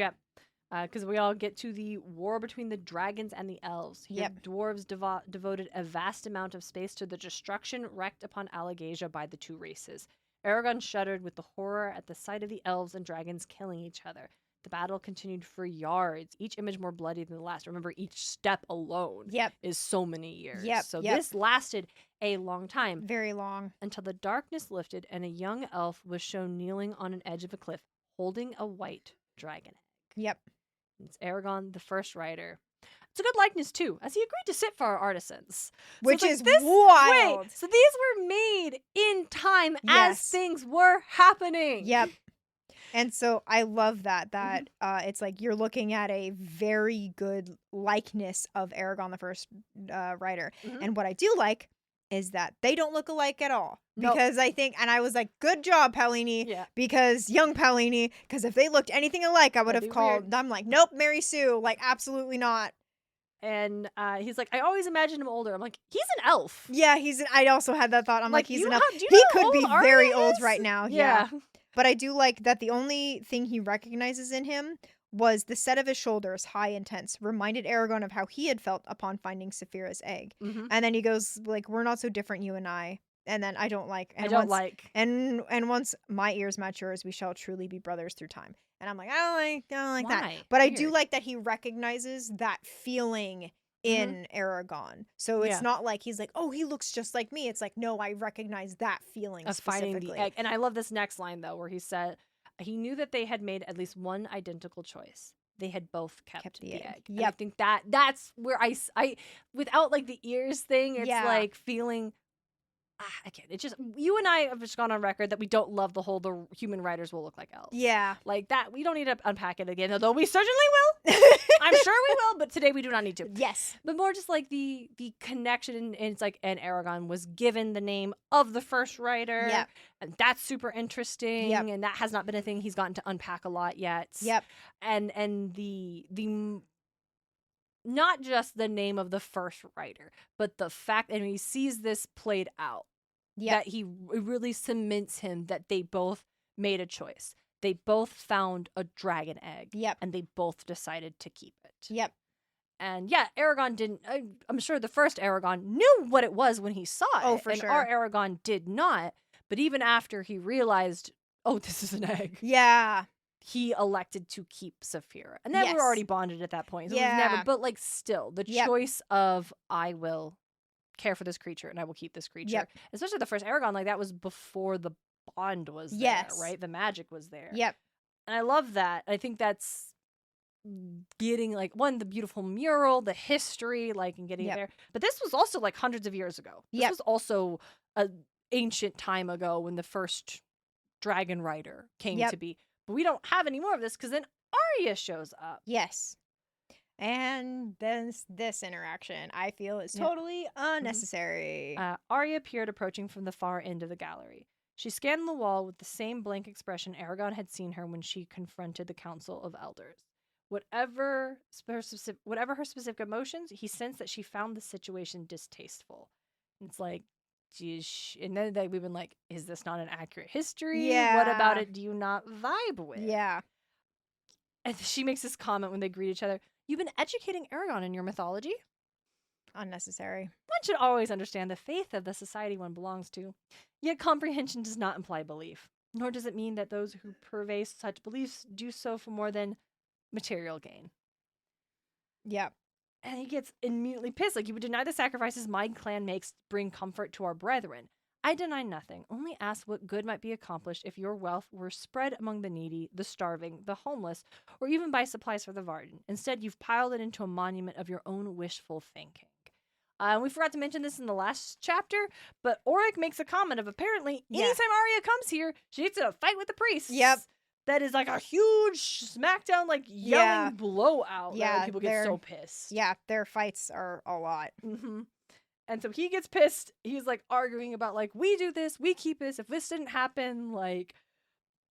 Speaker 1: Because we all get to the war between the dragons and the elves. Here, dwarves devoted a vast amount of space to the destruction wreaked upon Allegasia by the two races. Eragon shuddered with the horror at the sight of the elves and dragons killing each other. The battle continued for yards, each image more bloody than the last. Remember, each step alone is so many years. So this lasted a long time.
Speaker 2: Very long.
Speaker 1: Until the darkness lifted and a young elf was shown kneeling on an edge of a cliff, holding a white dragon egg. It's Eragon, the first rider. It's a good likeness, too, as he agreed to sit for our artisans.
Speaker 2: Which is wild.
Speaker 1: Wait, so these were made in time as things were happening.
Speaker 2: And so I love that it's like you're looking at a very good likeness of Eragon, the first rider. And what I do like is that they don't look alike at all. Because I think, and I was like, good job, Paolini. Because young Paolini, because if they looked anything alike, I would have called. Weird. I'm like, nope, Mary Sue, like absolutely not.
Speaker 1: And he's like, I always imagined him older. I'm like, he's an elf.
Speaker 2: I also had that thought. I'm like he's an elf.
Speaker 1: He
Speaker 2: could be very old right now. But I do like that the only thing he recognizes in him was the set of his shoulders, high and tense, reminded Eragon of how he had felt upon finding Saphira's egg. And then he goes, like, we're not so different, you and I. And then I don't like. And once my ears match yours, we shall truly be brothers through time. And I'm like, I don't like that. But I do like that he recognizes that feeling in Eragon. So it's not like he's like, oh, he looks just like me. It's like, no, I recognize that feeling
Speaker 1: of finding the egg. And I love this next line, though, where he said he knew that they had made at least one identical choice. They had both kept the egg. And I think that's where I without like the ears thing, it's like feeling. Again, it's just, you and I have just gone on record that we don't love the human riders will look like elves. Like that, we don't need to unpack it again, although we certainly will. I'm sure we will, but today we do not need to. But more just like the connection, and it's like, and Eragon was given the name of the first rider. And that's super interesting. And that has not been a thing he's gotten to unpack a lot yet. And the not just the name of the first writer, but the fact, and he sees this played out, that it really cements him that they both made a choice. They both found a dragon egg, and they both decided to keep it. And Eragon didn't. I'm sure the first Eragon knew what it was when he saw it.
Speaker 2: Oh, for sure.
Speaker 1: Our Eragon did not. But even after he realized, oh, this is an egg. He elected to keep Saphira. And then we're already bonded at that point. So it was never, but like still, the choice of I will care for this creature and I will keep this creature. Especially the first Eragon, like that was before the bond was there, right? The magic was there. And I love that. I think that's getting like, one, the beautiful mural, the history, like, and getting there. But this was also like hundreds of years ago. This was also an ancient time ago when the first dragon rider came to be. But we don't have any more of this because then Arya shows up.
Speaker 2: And then this interaction, I feel, is totally unnecessary.
Speaker 1: Arya appeared approaching from the far end of the gallery. She scanned the wall with the same blank expression Eragon had seen her when she confronted the Council of Elders. Whatever her specific emotions, he sensed that she found the situation distasteful. And it's like, geez, and then we've been like, is this not an accurate history?
Speaker 2: Yeah.
Speaker 1: What about it do you not vibe with?
Speaker 2: Yeah.
Speaker 1: And she makes this comment when they greet each other. You've been educating Eragon in your mythology?
Speaker 2: Unnecessary.
Speaker 1: One should always understand the faith of the society one belongs to. Yet comprehension does not imply belief, nor does it mean that those who purvey such beliefs do so for more than material gain.
Speaker 2: Yep.
Speaker 1: And he gets immediately pissed. Like, you would deny the sacrifices my clan makes to bring comfort to our brethren. I deny nothing, only ask what good might be accomplished if your wealth were spread among the needy, the starving, the homeless, or even buy supplies for the Varden. Instead, you've piled it into a monument of your own wishful thinking. We forgot to mention this in the last chapter, but Auric makes a comment of apparently anytime Arya comes here, she gets in a fight with the priests.
Speaker 2: Yep.
Speaker 1: That is like a huge smackdown, like yelling blowout. Yeah, people get so pissed.
Speaker 2: Yeah, their fights are a lot.
Speaker 1: Mm-hmm. And so he gets pissed. He's like arguing about like, we do this, we keep this. If this didn't happen, like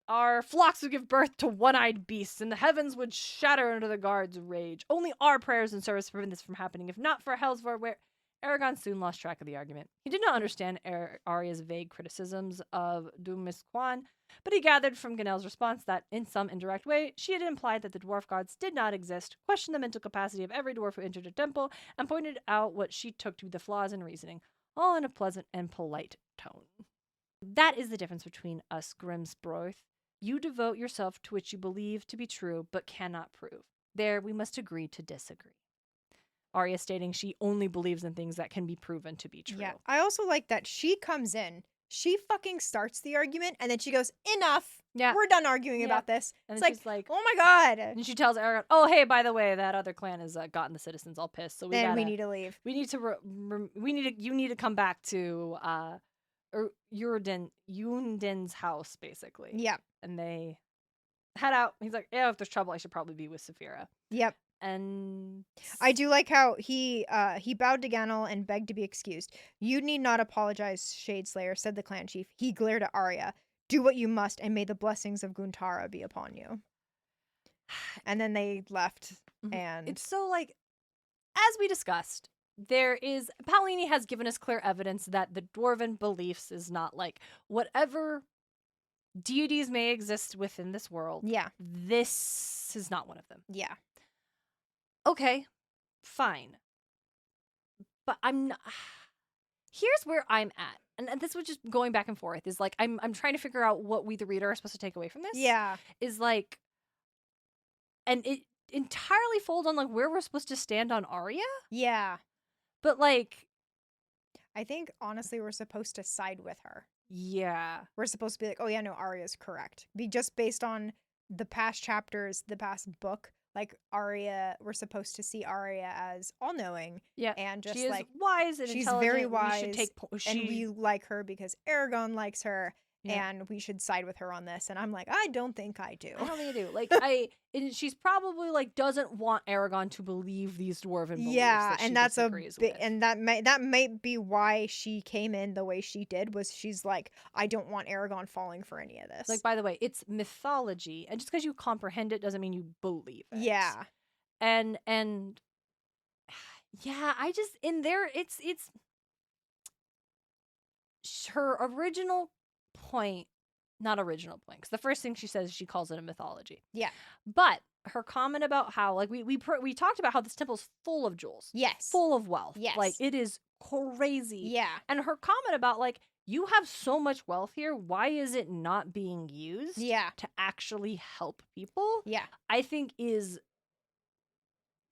Speaker 1: our flocks would give birth to one-eyed beasts, and the heavens would shatter under the guards' rage. Only our prayers and service prevent this from happening. If not for Hellsvor, where Eragon soon lost track of the argument. He did not understand Arya's vague criticisms of Dumisquan, but he gathered from Ganel's response that, in some indirect way, she had implied that the dwarf gods did not exist, questioned the mental capacity of every dwarf who entered a temple, and pointed out what she took to be the flaws in reasoning, all in a pleasant and polite tone. That is the difference between us, Grimsbroith. You devote yourself to which you believe to be true, but cannot prove. There we must agree to disagree. Arya stating she only believes in things that can be proven to be true.
Speaker 2: Yeah. I also like that she comes in, she fucking starts the argument, and then she goes, enough. Yeah. We're done arguing about this.
Speaker 1: And
Speaker 2: it's
Speaker 1: then
Speaker 2: like,
Speaker 1: she's like,
Speaker 2: oh my God.
Speaker 1: And she tells Eragon, oh, hey, by the way, that other clan has gotten the citizens all pissed. So
Speaker 2: we need to leave.
Speaker 1: We need to, you need to come back to Yunden's house, basically.
Speaker 2: Yep.
Speaker 1: And they head out. He's like, yeah, if there's trouble, I should probably be with Saphira.
Speaker 2: Yep.
Speaker 1: And
Speaker 2: I do like how he bowed to Ganel and begged to be excused. You need not apologize, Shadeslayer, said the clan chief. He glared at Arya. Do what you must, and may the blessings of Guntara be upon you. And then they left, and
Speaker 1: it's so like, as we discussed, Paolini has given us clear evidence that the dwarven beliefs is not like whatever deities may exist within this world.
Speaker 2: Yeah.
Speaker 1: This is not one of them.
Speaker 2: Yeah.
Speaker 1: Okay, fine. But I'm not. Here's where I'm at. And this was just going back and forth. Is like, I'm trying to figure out what we, the reader, are supposed to take away from this.
Speaker 2: Yeah.
Speaker 1: Is like, and it entirely folds on like where we're supposed to stand on Arya.
Speaker 2: Yeah.
Speaker 1: But like,
Speaker 2: I think honestly we're supposed to side with her.
Speaker 1: Yeah.
Speaker 2: We're supposed to be like, oh yeah, no, Arya's correct. Be just based on the past chapters, the past book. Like Arya, we're supposed to see Arya as all-knowing.
Speaker 1: Yeah.
Speaker 2: And just
Speaker 1: she is
Speaker 2: like
Speaker 1: wise and
Speaker 2: she's
Speaker 1: intelligent.
Speaker 2: very wise.
Speaker 1: And
Speaker 2: we like her because Eragon likes her. Yeah. And we should side with her on this. And I'm like, I don't think I do.
Speaker 1: I don't think I do. Like, she's probably like doesn't want Eragon to believe these dwarven beliefs.
Speaker 2: Yeah,
Speaker 1: that
Speaker 2: and that's and that might be why she came in the way she did. Was she's like, I don't want Eragon falling for any of this.
Speaker 1: Like, by the way, it's mythology, and just because you comprehend it doesn't mean you believe it.
Speaker 2: Yeah,
Speaker 1: and yeah, I just in there, it's her original point, not original point, because the first thing she says, she calls it a mythology.
Speaker 2: Yeah,
Speaker 1: but her comment about how like we talked about how this temple's full of jewels,
Speaker 2: yes,
Speaker 1: full of wealth,
Speaker 2: yes,
Speaker 1: like it is crazy,
Speaker 2: yeah.
Speaker 1: And her comment about like, you have so much wealth here, why is it not being used,
Speaker 2: yeah,
Speaker 1: to actually help people?
Speaker 2: Yeah,
Speaker 1: I think is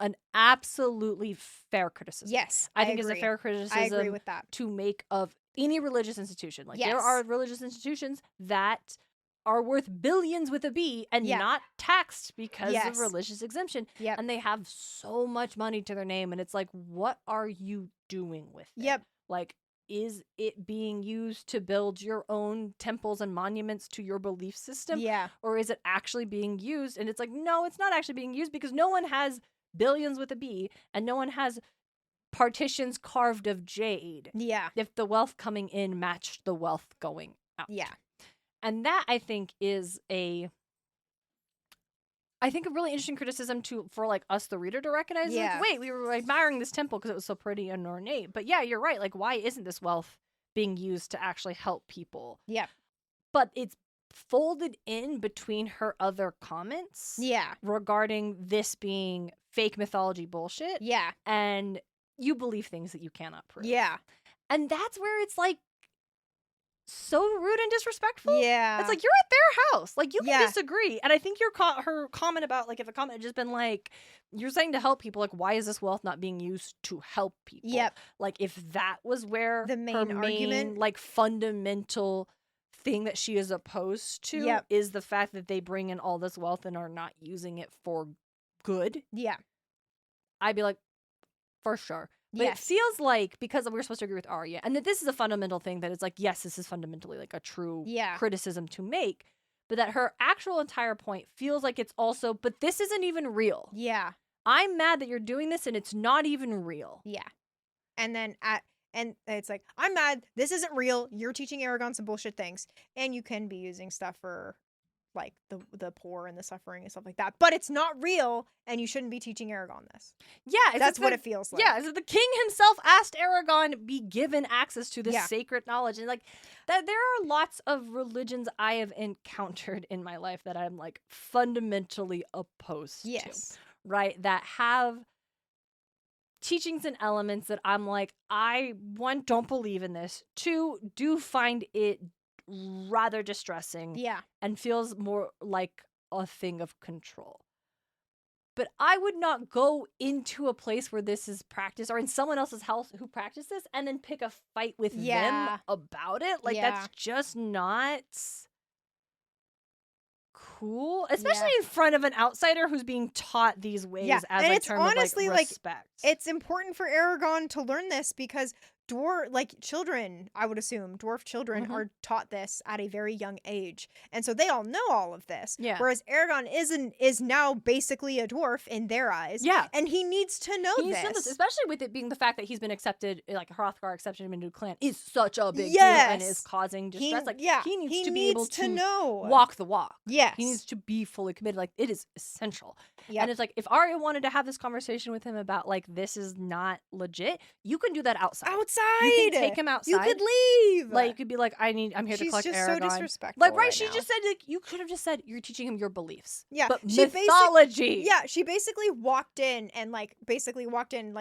Speaker 1: an absolutely fair criticism.
Speaker 2: Yes,
Speaker 1: I think is a fair criticism.
Speaker 2: I agree with that.
Speaker 1: To make of any religious institution. Like,
Speaker 2: yes,
Speaker 1: there are religious institutions that are worth billions with a B and not taxed because of religious exemption.
Speaker 2: Yep.
Speaker 1: And they have so much money to their name. And it's like, what are you doing with it?
Speaker 2: Yep.
Speaker 1: Like, is it being used to build your own temples and monuments to your belief system?
Speaker 2: Yeah.
Speaker 1: Or is it actually being used? And it's like, no, it's not actually being used because no one has billions with a B and no one has partitions carved of jade.
Speaker 2: Yeah.
Speaker 1: If the wealth coming in matched the wealth going out.
Speaker 2: Yeah.
Speaker 1: And that, I think, is a I think a really interesting criticism for like us, the reader, to recognize. Like, wait, we were admiring this temple because it was so pretty and ornate. But yeah, you're right. Like, why isn't this wealth being used to actually help people?
Speaker 2: Yep.
Speaker 1: But it's folded in between her other comments.
Speaker 2: Yeah.
Speaker 1: Regarding this being fake mythology bullshit.
Speaker 2: Yeah.
Speaker 1: And you believe things that you cannot prove.
Speaker 2: Yeah.
Speaker 1: And that's where it's like so rude and disrespectful.
Speaker 2: Yeah.
Speaker 1: It's like, you're at their house. Like, you can disagree. And I think her comment about, like, if a comment had just been like, you're saying to help people, like, why is this wealth not being used to help people?
Speaker 2: Yep.
Speaker 1: Like, if that was where
Speaker 2: the main argument,
Speaker 1: like, fundamental thing that she is opposed to is the fact that they bring in all this wealth and are not using it for good.
Speaker 2: Yeah.
Speaker 1: I'd be like, for sure. But it feels like, because we're supposed to agree with Arya, and that this is a fundamental thing, that it's like, yes, this is fundamentally like a true criticism to make, but that her actual entire point feels like it's also, but this isn't even real.
Speaker 2: Yeah.
Speaker 1: I'm mad that you're doing this and it's not even real.
Speaker 2: Yeah. And then and it's like, I'm mad, this isn't real, you're teaching Eragon some bullshit things, and you can be using stuff for like the poor and the suffering and stuff like that, but it's not real, and you shouldn't be teaching Eragon this.
Speaker 1: Yeah,
Speaker 2: that's what it feels like.
Speaker 1: Yeah, so the king himself asked Eragon be given access to this sacred knowledge, and like that, there are lots of religions I have encountered in my life that I'm like fundamentally opposed to, right? That have teachings and elements that I'm like, I, one, don't believe in this, two, do find it rather distressing, and feels more like a thing of control. But I would not go into a place where this is practiced, or in someone else's house who practice this, and then pick a fight with them about it. Like, that's just not cool, especially in front of an outsider who's being taught these ways as
Speaker 2: and
Speaker 1: a
Speaker 2: it's
Speaker 1: term
Speaker 2: honestly,
Speaker 1: of like respect.
Speaker 2: It's important for Eragon to learn this, because children, I would assume, dwarf children are taught this at a very young age. And so they all know all of this. Yeah. Whereas Eragon is now basically a dwarf in their eyes. Yeah. And he needs to know this.
Speaker 1: Especially with it being the fact that he's been accepted, like Hrothgar accepted him into the clan is such a big deal and is causing distress. He needs to be able to know. Walk the walk. Yes. He needs to be fully committed. Like, it is essential. Yep. And it's like, if Arya wanted to have this conversation with him about, like, this is not legit, you can do that outside. You can take him outside.
Speaker 2: You could leave.
Speaker 1: Like, you could be like, I'm here to collect Eragon. She's just so disrespectful. Like, right, she just said, like, you could have just said, you're teaching him your beliefs. Yeah. But mythology.
Speaker 2: She basically walked in,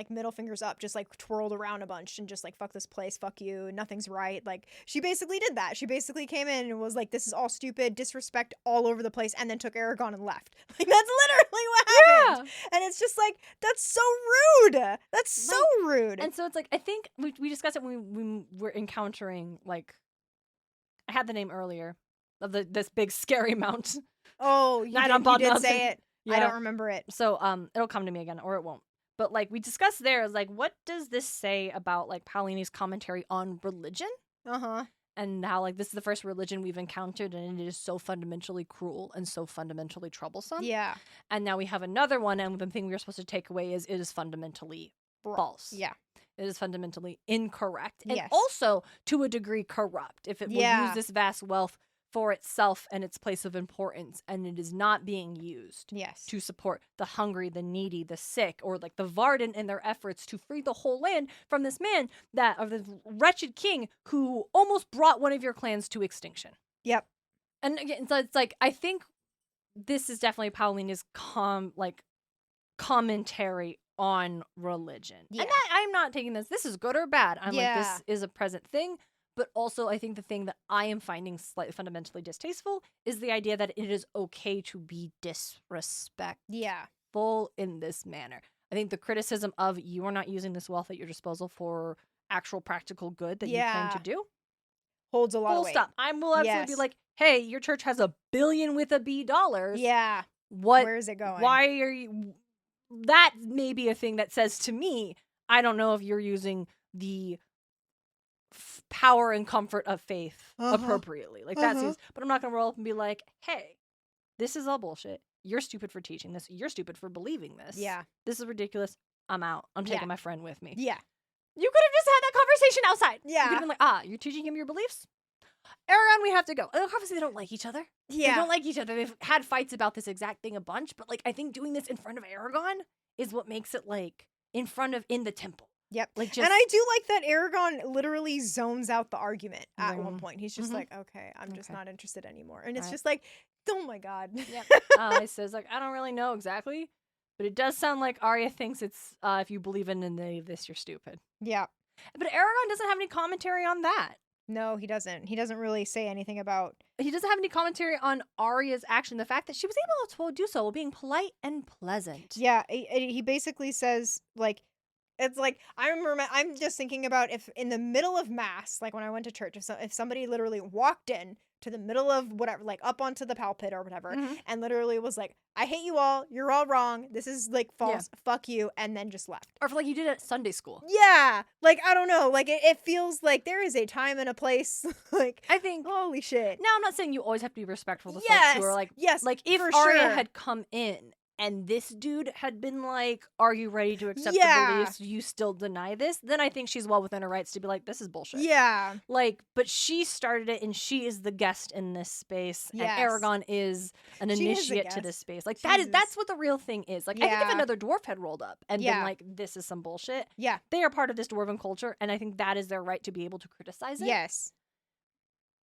Speaker 2: middle fingers up, just, like, twirled around a bunch and just, like, fuck this place, fuck you, nothing's right. Like, she basically did that. She basically came in and was like, this is all stupid, disrespect all over the place, and then took Eragon and left. Like, that's literally what happened. And it's just like, that's so rude. That's so rude.
Speaker 1: And so it's like, I think we discussed it when we were encountering, like, I had the name earlier of this big scary mount.
Speaker 2: Oh, you did say it. Yeah. I don't remember it.
Speaker 1: So it'll come to me again, or it won't. But, like, we discussed there, is like, what does this say about, like, Paolini's commentary on religion? And how, like, this is the first religion we've encountered, and it is so fundamentally cruel and so fundamentally troublesome. Yeah. And now we have another one, and the thing we were supposed to take away is it is fundamentally false. Yeah. It is fundamentally incorrect. And also, to a degree, corrupt. If it will use this vast wealth for itself and its place of importance, and it is not being used to support the hungry, the needy, the sick, or like the Varden in their efforts to free the whole land from this man, of the wretched king who almost brought one of your clans to extinction. Yep. And again, so it's like, I think this is definitely Paolini's commentary on religion. Yeah. And that, I'm not taking this is good or bad. I'm like, this is a present thing. But also, I think the thing that I am finding slightly fundamentally distasteful is the idea that it is okay to be disrespectful in this manner. I think the criticism of, you are not using this wealth at your disposal for actual practical good that you claim to do,
Speaker 2: holds a lot of weight.
Speaker 1: Full stop. I will absolutely be like, hey, your church has $1 billion with a B dollars.
Speaker 2: Yeah. Where is it going?
Speaker 1: Why are you... That may be a thing that says to me, I don't know if you're using the power and comfort of faith appropriately. Like, that seems... But I'm not going to roll up and be like, hey, this is all bullshit. You're stupid for teaching this. You're stupid for believing this. Yeah. This is ridiculous. I'm out. I'm taking my friend with me. Yeah. You could have just had that conversation outside. Yeah. You could have been like, you're teaching him your beliefs? Eragon, we have to go. Obviously, they don't like each other.
Speaker 2: Yeah.
Speaker 1: They don't like each other. They've had fights about this exact thing a bunch, but like I think doing this in front of Eragon is what makes it like in the temple.
Speaker 2: Yep.
Speaker 1: Like just,
Speaker 2: and I do like that Eragon literally zones out the argument at one point. He's just like, okay, I'm just not interested anymore. And it's just like, oh my God.
Speaker 1: Yep. He says like, I don't really know exactly, but it does sound like Arya thinks it's if you believe in any of this, you're stupid.
Speaker 2: Yeah.
Speaker 1: But Eragon doesn't have any commentary on that.
Speaker 2: No, he doesn't. He doesn't really say anything about...
Speaker 1: He doesn't have any commentary on Arya's action. The fact that she was able to do so while being polite and pleasant.
Speaker 2: Yeah, he basically says, like, it's like, I'm just thinking about if in the middle of mass, like when I went to church, if somebody literally walked in to the middle of whatever, like up onto the pulpit or whatever, and literally was like, I hate you all, you're all wrong, this is like false, fuck you, and then just left.
Speaker 1: Or if like you did at Sunday school.
Speaker 2: Yeah, like, I don't know, like it feels like there is a time and a place, like,
Speaker 1: I think,
Speaker 2: holy shit.
Speaker 1: Now I'm not saying you always have to be respectful to folks who are like, like if Arya had come in and this dude had been like, are you ready to accept the beliefs? You still deny this? Then I think she's well within her rights to be like, this is bullshit.
Speaker 2: Yeah.
Speaker 1: Like, but she started it and she is the guest in this space. And Eragon is an initiate to this space. Like, that's what the real thing is. Like, I think if another dwarf had rolled up and been like, this is some bullshit.
Speaker 2: Yeah.
Speaker 1: They are part of this dwarven culture. And I think that is their right to be able to criticize it.
Speaker 2: Yes.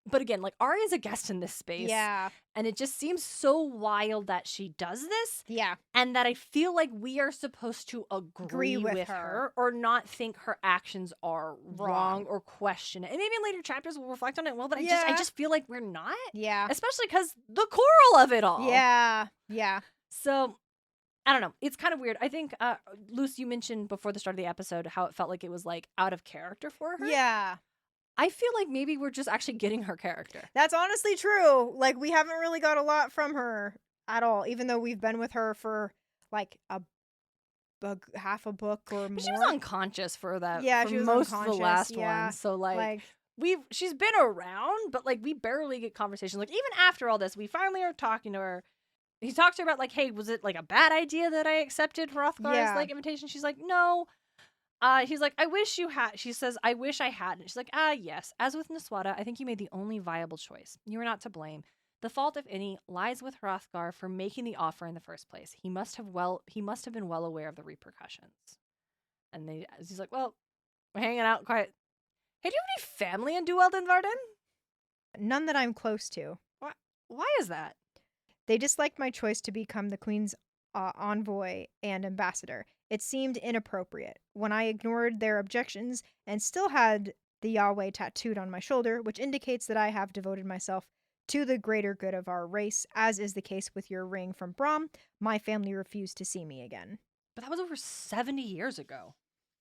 Speaker 1: But again, like, Arya's a guest in this space.
Speaker 2: Yeah.
Speaker 1: And it just seems so wild that she does this.
Speaker 2: Yeah.
Speaker 1: And that I feel like we are supposed to agree with her or not think her actions are wrong or question it. And maybe in later chapters we'll reflect on it well, but I just feel like we're not.
Speaker 2: Yeah.
Speaker 1: Especially because the coral of it all.
Speaker 2: Yeah. Yeah.
Speaker 1: So, I don't know. It's kind of weird. I think, Luce, you mentioned before the start of the episode how it felt like it was, like, out of character for her.
Speaker 2: Yeah.
Speaker 1: I feel like maybe we're just actually getting her character.
Speaker 2: That's honestly true. Like, we haven't really got a lot from her at all, even though we've been with her for, like, half a book or more.
Speaker 1: She was unconscious for that.
Speaker 2: Yeah,
Speaker 1: for
Speaker 2: she was
Speaker 1: most
Speaker 2: unconscious.
Speaker 1: of the last one. So, like she's been around, but, like, we barely get conversations. Like, even after all this, we finally are talking to her. He talks to her about, like, hey, was it, like, a bad idea that I accepted Hrothgar's, like, invitation? She's like, no. He's like, I wish you had. She says, I wish I hadn't. She's like, yes. As with Niswada, I think you made the only viable choice. You were not to blame. The fault, if any, lies with Hrothgar for making the offer in the first place. He must have been well aware of the repercussions. And he's like, well, we're hanging out quite. Hey, do you have any family in Duweld Varden?
Speaker 2: None that I'm close to.
Speaker 1: Why is that?
Speaker 2: They disliked my choice to become the Queen's envoy and ambassador. It seemed inappropriate. When I ignored their objections and still had the Yahweh tattooed on my shoulder, which indicates that I have devoted myself to the greater good of our race, as is the case with your ring from Brom, my family refused to see me again.
Speaker 1: But that was over 70 years ago.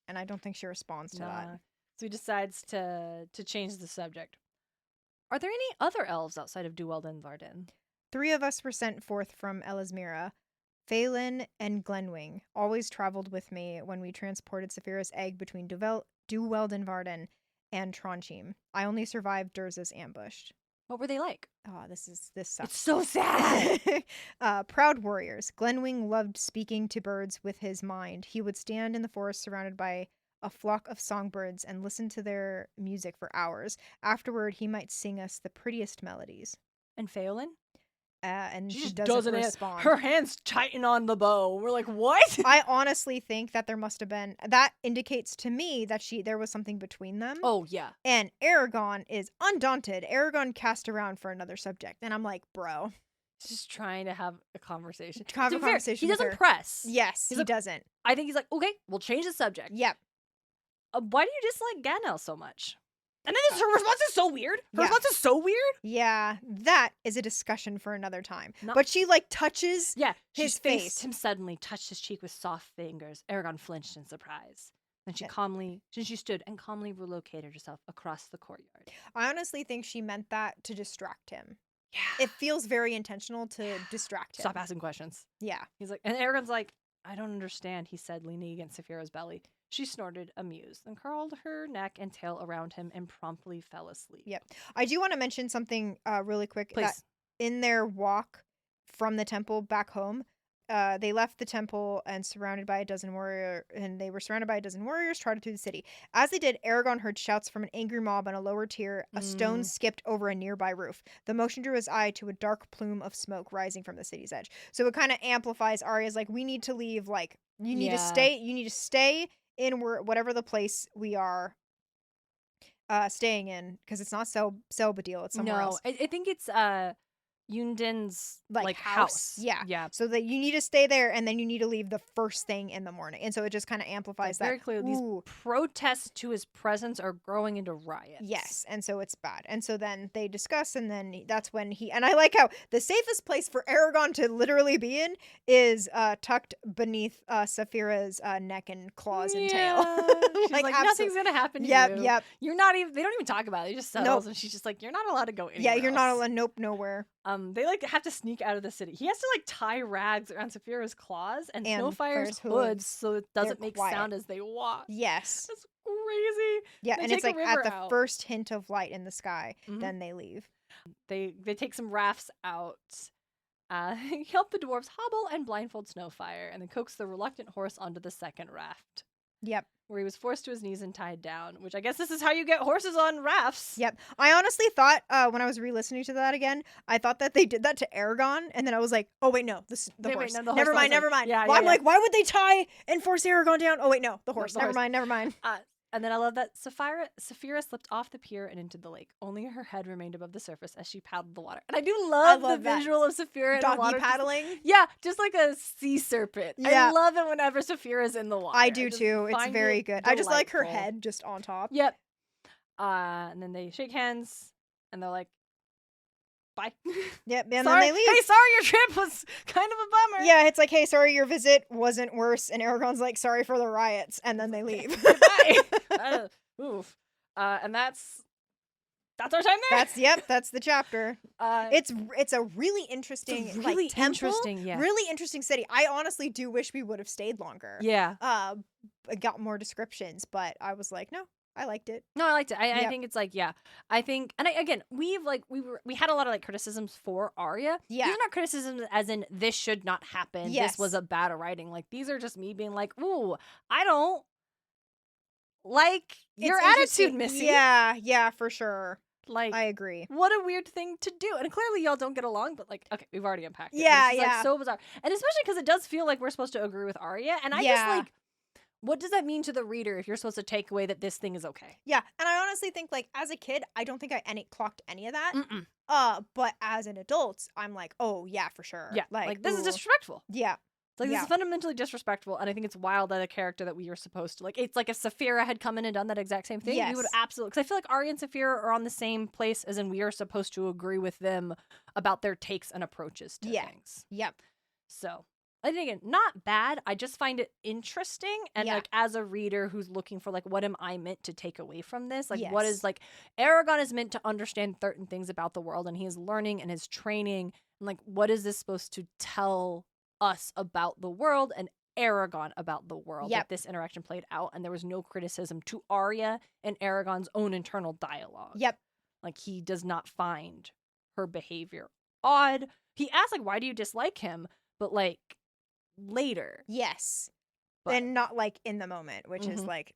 Speaker 2: And I don't think she responds to that.
Speaker 1: So he decides to change the subject. Are there any other elves outside of Duweld and Varden?
Speaker 2: 3 of us were sent forth from Elismira. Phelan and Glenwing always traveled with me when we transported Saphira's egg between Duweld and Varden and Tronchim. I only survived Durza's ambush.
Speaker 1: What were they like?
Speaker 2: Oh, this sucks.
Speaker 1: It's so sad.
Speaker 2: Proud warriors. Glenwing loved speaking to birds with his mind. He would stand in the forest surrounded by a flock of songbirds and listen to their music for hours. Afterward, he might sing us the prettiest melodies.
Speaker 1: And Phelan?
Speaker 2: And she doesn't respond.
Speaker 1: Her hands tighten on the bow. We're like, what?
Speaker 2: I honestly think that there must have been, that indicates to me that there was something between them.
Speaker 1: Oh, yeah.
Speaker 2: And Eragon is undaunted. Eragon cast around for another subject. And I'm like, bro.
Speaker 1: He's just trying to have a conversation.
Speaker 2: He
Speaker 1: doesn't press.
Speaker 2: Yes, he doesn't.
Speaker 1: I think he's like, okay, we'll change the subject.
Speaker 2: Yep.
Speaker 1: Why do you dislike Ganel so much? And then her response is so weird. Her response is so weird.
Speaker 2: Yeah, that is a discussion for another time. But she, like, touches his face.
Speaker 1: Him suddenly, touched his cheek with soft fingers. Eragon flinched in surprise. Then she stood and calmly relocated herself across the courtyard.
Speaker 2: I honestly think she meant that to distract him. Yeah. It feels very intentional to distract him.
Speaker 1: Stop asking questions.
Speaker 2: Yeah.
Speaker 1: He's like, and Eragon's like, I don't understand, he said, leaning against Saphira's belly. She snorted, amused, and curled her neck and tail around him and promptly fell asleep.
Speaker 2: Yep. I do want to mention something really quick.
Speaker 1: Please.
Speaker 2: That in their walk from the temple back home, They left the temple and they were surrounded by a dozen warriors trotted through the city. As they did, Eragon heard shouts from an angry mob on a lower tier. A stone skipped over a nearby roof. The motion drew his eye to a dark plume of smoke rising from the city's edge. So it kind of amplifies Arya's like, we need to leave. Like, you need to stay. You need to stay in whatever the place we are staying in, because it's not Celbedeil. It's somewhere else.
Speaker 1: I think it's Yundin's like house.
Speaker 2: Yeah. So that you need to stay there, and then you need to leave the first thing in the morning. And so it just kind of amplifies that.
Speaker 1: Very clear. These protests to his presence are growing into riots.
Speaker 2: Yes, and so it's bad. And so then they discuss, and then that's when and I like how the safest place for Eragon to literally be in is tucked beneath Saphira's neck and claws and tail.
Speaker 1: She's like nothing's gonna happen to you.
Speaker 2: Yep.
Speaker 1: You're not even. They don't even talk about it. It just settles, and she's just like, you're not allowed to go anywhere.
Speaker 2: Yeah, you're not allowed. Nope, nowhere.
Speaker 1: They like have to sneak out of the city. He has to like tie rags around Saphira's claws and Snowfire's hoods so it doesn't make sound as they walk.
Speaker 2: Yes.
Speaker 1: That's crazy.
Speaker 2: Yeah, and it's like at the first hint of light in the sky, then they leave.
Speaker 1: They take some rafts out. Help the dwarves hobble and blindfold Snowfire, and then coax the reluctant horse onto the second raft.
Speaker 2: Yep.
Speaker 1: Where he was forced to his knees and tied down, which I guess this is how you get horses on rafts.
Speaker 2: Yep. I honestly thought, when I was re-listening to that again, I thought that they did that to Eragon, and then I was like, oh, wait, no, the horse. No, the horse. Never mind.
Speaker 1: Yeah,
Speaker 2: I'm like, why would they tie and force Eragon down? Oh, wait, no, the horse. Never mind.
Speaker 1: And then I love that Saphira slipped off the pier and into the lake. Only her head remained above the surface as she paddled the water. And I do love the visual of Saphira in the water.
Speaker 2: Doggy paddling?
Speaker 1: Just like a sea serpent.
Speaker 2: Yeah.
Speaker 1: I love it whenever Saphira's in the water.
Speaker 2: I do too. It's very good.
Speaker 1: Delightful.
Speaker 2: I just like her head just on top.
Speaker 1: Yep. And then they shake hands and they're like, bye.
Speaker 2: Yep, and then they leave.
Speaker 1: Hey, sorry your trip was kind of a bummer.
Speaker 2: Yeah, it's like, hey, sorry your visit wasn't worse. And Eragon's like, sorry for the riots. And then they leave.
Speaker 1: Bye. Oof. And that's our time there.
Speaker 2: That's the chapter. It's a really interesting, really interesting city. I honestly do wish we would have stayed longer.
Speaker 1: Yeah.
Speaker 2: Got more descriptions, but I was like, no, I liked it.
Speaker 1: No, I liked it. I think it's like, I think, and again, we had a lot of like criticisms for Arya.
Speaker 2: Yeah.
Speaker 1: These are not criticisms as in this should not happen.
Speaker 2: Yes.
Speaker 1: This was a bad writing. Like these are just me being like, ooh, I don't like your attitude, Missy.
Speaker 2: Yeah, for sure.
Speaker 1: Like,
Speaker 2: I agree.
Speaker 1: What a weird thing to do. And clearly y'all don't get along, but like, okay, we've already unpacked it.
Speaker 2: Yeah,
Speaker 1: it's like so bizarre. And especially because it does feel like we're supposed to agree with Arya. And I just like, what does that mean to the reader if you're supposed to take away that this thing is okay?
Speaker 2: Yeah, and I honestly think like as a kid, I don't think I clocked any of that. But as an adult, I'm like, oh yeah, for sure.
Speaker 1: Yeah, like this is disrespectful.
Speaker 2: Yeah.
Speaker 1: Like, this is fundamentally disrespectful, and I think it's wild that a character that we are supposed to, like, it's like if Saphira had come in and done that exact same thing, we would absolutely, because I feel like Arya and Saphira are on the same place as in we are supposed to agree with them about their takes and approaches to things.
Speaker 2: Yep.
Speaker 1: So, I think, again, not bad, I just find it interesting, and, like, as a reader who's looking for, like, what am I meant to take away from this? Like, what is, like, Eragon is meant to understand certain things about the world, and he is learning and is training, and, like, what is this supposed to tell us about the world and Eragon about the world that this interaction played out, and there was no criticism to Arya and Eragon's own internal dialogue.
Speaker 2: Yep.
Speaker 1: Like, he does not find her behavior odd. He asks, like, why do you dislike him? But, like, later.
Speaker 2: Yes. And not, like, in the moment, which is, like,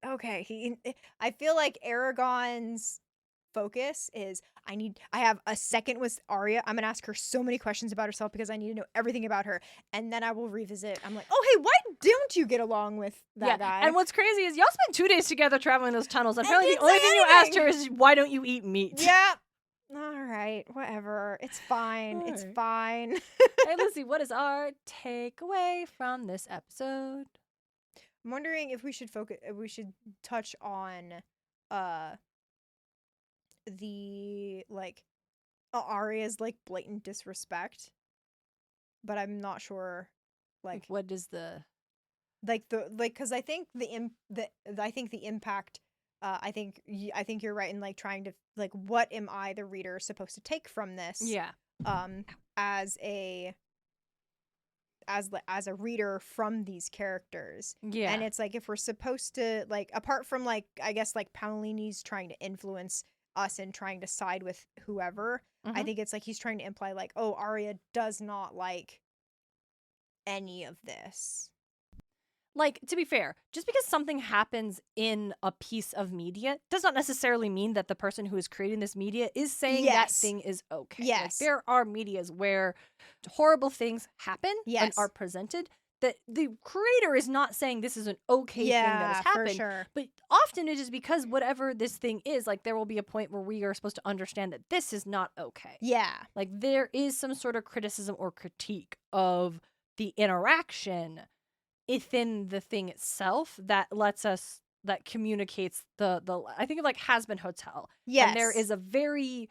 Speaker 2: okay. I feel like Eragon's focus is I have a second with Arya. I'm gonna ask her so many questions about herself because I need to know everything about her, and then I will revisit. I'm like, oh hey, why don't you get along with that guy?
Speaker 1: And what's crazy is y'all spent 2 days together traveling those tunnels, and apparently the only thing you asked her is why don't you eat meat?
Speaker 2: Yeah. All right, whatever. It's fine. It's fine.
Speaker 1: Hey Lucy, what is our takeaway from this episode?
Speaker 2: I'm wondering if we should touch on the like Arya's like blatant disrespect, but I'm not sure like
Speaker 1: what is the
Speaker 2: because I think the impact I think you're right in like trying to like what am I the reader supposed to take from this as a reader from these characters.
Speaker 1: Yeah.
Speaker 2: And it's like if we're supposed to like apart from like I guess like Paolini's trying to influence us and trying to side with whoever, I think it's like he's trying to imply like, oh, Arya does not like any of this.
Speaker 1: Like, to be fair, just because something happens in a piece of media does not necessarily mean that the person who is creating this media is saying that thing is okay.
Speaker 2: Yes.
Speaker 1: Like, there are medias where horrible things happen and are presented that the creator is not saying this is an okay thing that has happened.
Speaker 2: For sure.
Speaker 1: But often it is because whatever this thing is, like, there will be a point where we are supposed to understand that this is not okay.
Speaker 2: Yeah.
Speaker 1: Like, there is some sort of criticism or critique of the interaction within the thing itself that lets us, that communicates the I think of like Has Been Hotel.
Speaker 2: Yes.
Speaker 1: And there is a very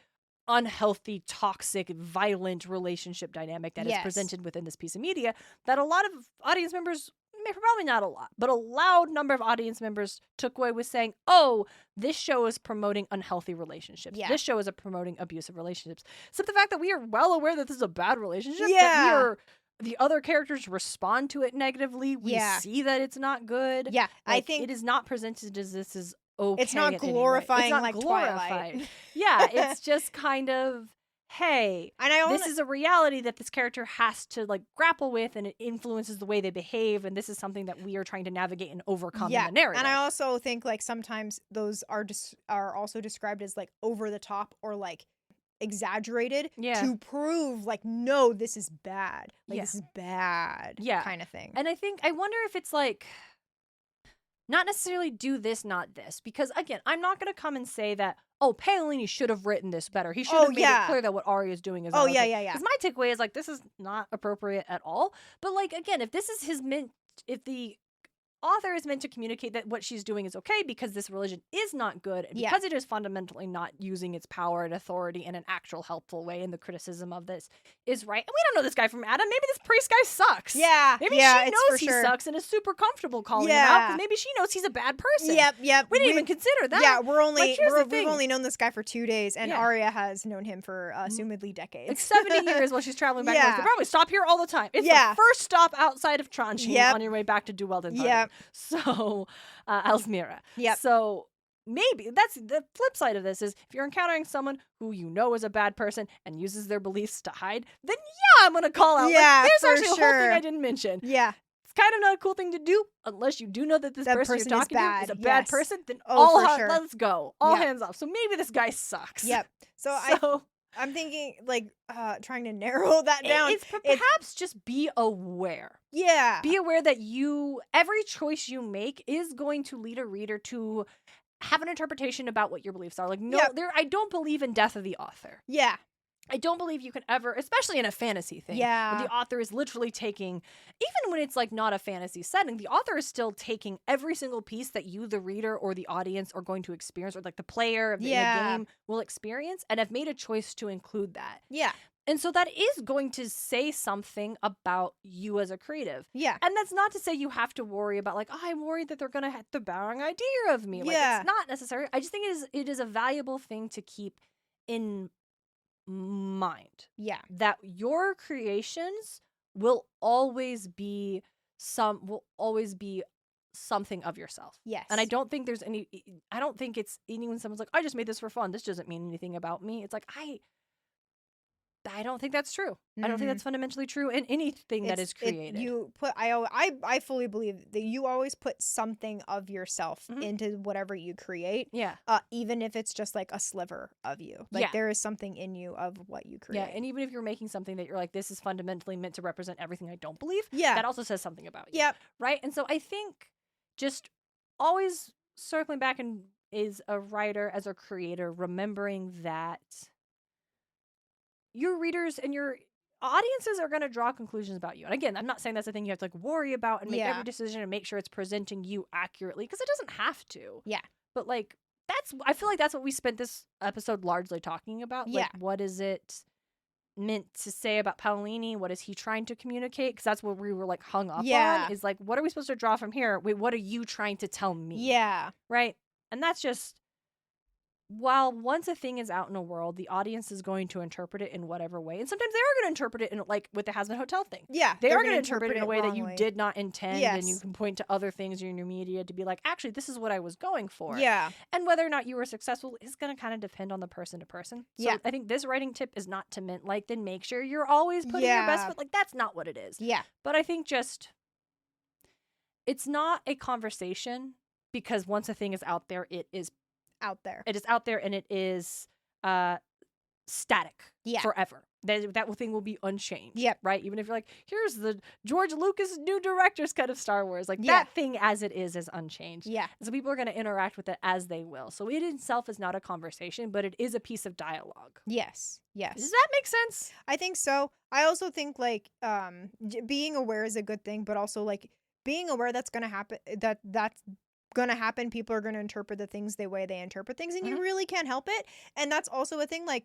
Speaker 1: unhealthy, toxic, violent relationship dynamic that is presented within this piece of media that a lot of audience members, probably not a lot, but a loud number of audience members took away with saying, oh, this show is promoting unhealthy relationships. This show is promoting abusive relationships. So the fact that we are well aware that this is a bad relationship, that the other characters respond to it negatively. We see that it's not good.
Speaker 2: Yeah,
Speaker 1: like,
Speaker 2: I think
Speaker 1: it is not presented as this is okay.
Speaker 2: It's not glorifying
Speaker 1: it's not
Speaker 2: like Twilight.
Speaker 1: Yeah, it's just kind of, hey, and this is a reality that this character has to like grapple with, and it influences the way they behave, and this is something that we are trying to navigate and overcome in the narrative.
Speaker 2: And I also think like sometimes those are also described as like over the top or like exaggerated to prove like, no, this is bad, like this is bad, kind of thing.
Speaker 1: And I wonder if it's like not necessarily do this, not this, because again, I'm not going to come and say that, oh, Paolini should have written this better, he should have made it clear that what Arya is doing is because my takeaway is like, this is not appropriate at all. But like, again, if this is if the author is meant to communicate that what she's doing is okay because this religion is not good, and because it is fundamentally not using its power and authority in an actual helpful way, and the criticism of this is right. And we don't know this guy from Adam. Maybe this priest guy sucks. Maybe she knows he sucks and is super comfortable calling him out, because maybe she knows he's a bad person. We didn't even consider that.
Speaker 2: We've only known this guy for 2 days, and Arya has known him for assumedly decades.
Speaker 1: Like 70 years while she's traveling back and forth. They probably stop here all the time. It's the first stop outside of Tranchi on your way back to Duweld and So, Elsmira. So, maybe that's the flip side of this is if you're encountering someone who you know is a bad person and uses their beliefs to hide, then I'm going to call out. Like, there's actually a whole thing I didn't mention. It's kind of not a cool thing to do unless you do know that this person you're talking to is a bad person. Then let's go. All hands off. So maybe this guy sucks.
Speaker 2: So I'm thinking, like, trying to narrow that down.
Speaker 1: It's perhaps just be aware. Be aware that every choice you make is going to lead a reader to have an interpretation about what your beliefs are. Like, I don't believe in death of the author. I don't believe you can ever, especially in a fantasy thing, where the author is literally taking, even when it's like not a fantasy setting, the author is still taking every single piece that you, the reader, or the audience are going to experience, or like the player of the game will experience, and have made a choice to include that. And so that is going to say something about you as a creative. And that's not to say you have to worry about like, oh, I'm worried that they're going to have the wrong idea of me. Like, it's not necessary. I just think it is a valuable thing to keep in mind that your creations will always be something of yourself. And I don't think there's it's when someone's like, I just made this for fun, this doesn't mean anything about me. It's like, I don't think that's true. I don't think that's fundamentally true in anything that is created.
Speaker 2: I fully believe that you always put something of yourself into whatever you create. Even if it's just like a sliver of you. Like there is something in you of what you create.
Speaker 1: And even if you're making something that you're like, this is fundamentally meant to represent everything I don't believe, that also says something about you. Right? And so I think just always circling back and is a writer as a creator, remembering that your readers and your audiences are going to draw conclusions about you. And again, I'm not saying that's the thing you have to like worry about and make every decision and make sure it's presenting you accurately, because it doesn't have to. But like, I feel like that's what we spent this episode largely talking about. Like, what is it meant to say about Paolini? What is he trying to communicate? Because that's what we were like hung up on, is like, what are we supposed to draw from here? Wait, what are you trying to tell me? Right? And that's just while once a thing is out in a world, the audience is going to interpret it in whatever way. And sometimes they are going to interpret it in, like, with the Hazbin Hotel thing.
Speaker 2: Yeah.
Speaker 1: They are going to interpret it in a way that you
Speaker 2: wrongly.
Speaker 1: did not intend.
Speaker 2: Yes.
Speaker 1: And you can point to other things in your media to be like, actually, this is what I was going for.
Speaker 2: Yeah.
Speaker 1: And whether or not you were successful is going to kind of depend on the person to person. So
Speaker 2: Yeah.
Speaker 1: I think this writing tip is not to mint, like, then make sure you're always putting your best foot. Like, that's not what it is.
Speaker 2: Yeah.
Speaker 1: But I think just, it's not a conversation because once a thing is out there, it is
Speaker 2: out there.
Speaker 1: It is out there, and it is static forever. That thing will be unchanged.
Speaker 2: Yep.
Speaker 1: Right? Even if you're like, here's the George Lucas new director's cut of Star Wars. Like, that thing as it is unchanged.
Speaker 2: Yeah.
Speaker 1: And so people are going to interact with it as they will. So it itself is not a conversation, but it is a piece of dialogue.
Speaker 2: Yes. Yes.
Speaker 1: Does that make sense?
Speaker 2: I think so. I also think, like, being aware is a good thing, but also, like, being aware that's going to happen, that's going to happen. People are going to interpret the things the way they interpret things, and you really can't help it. And that's also a thing, I'm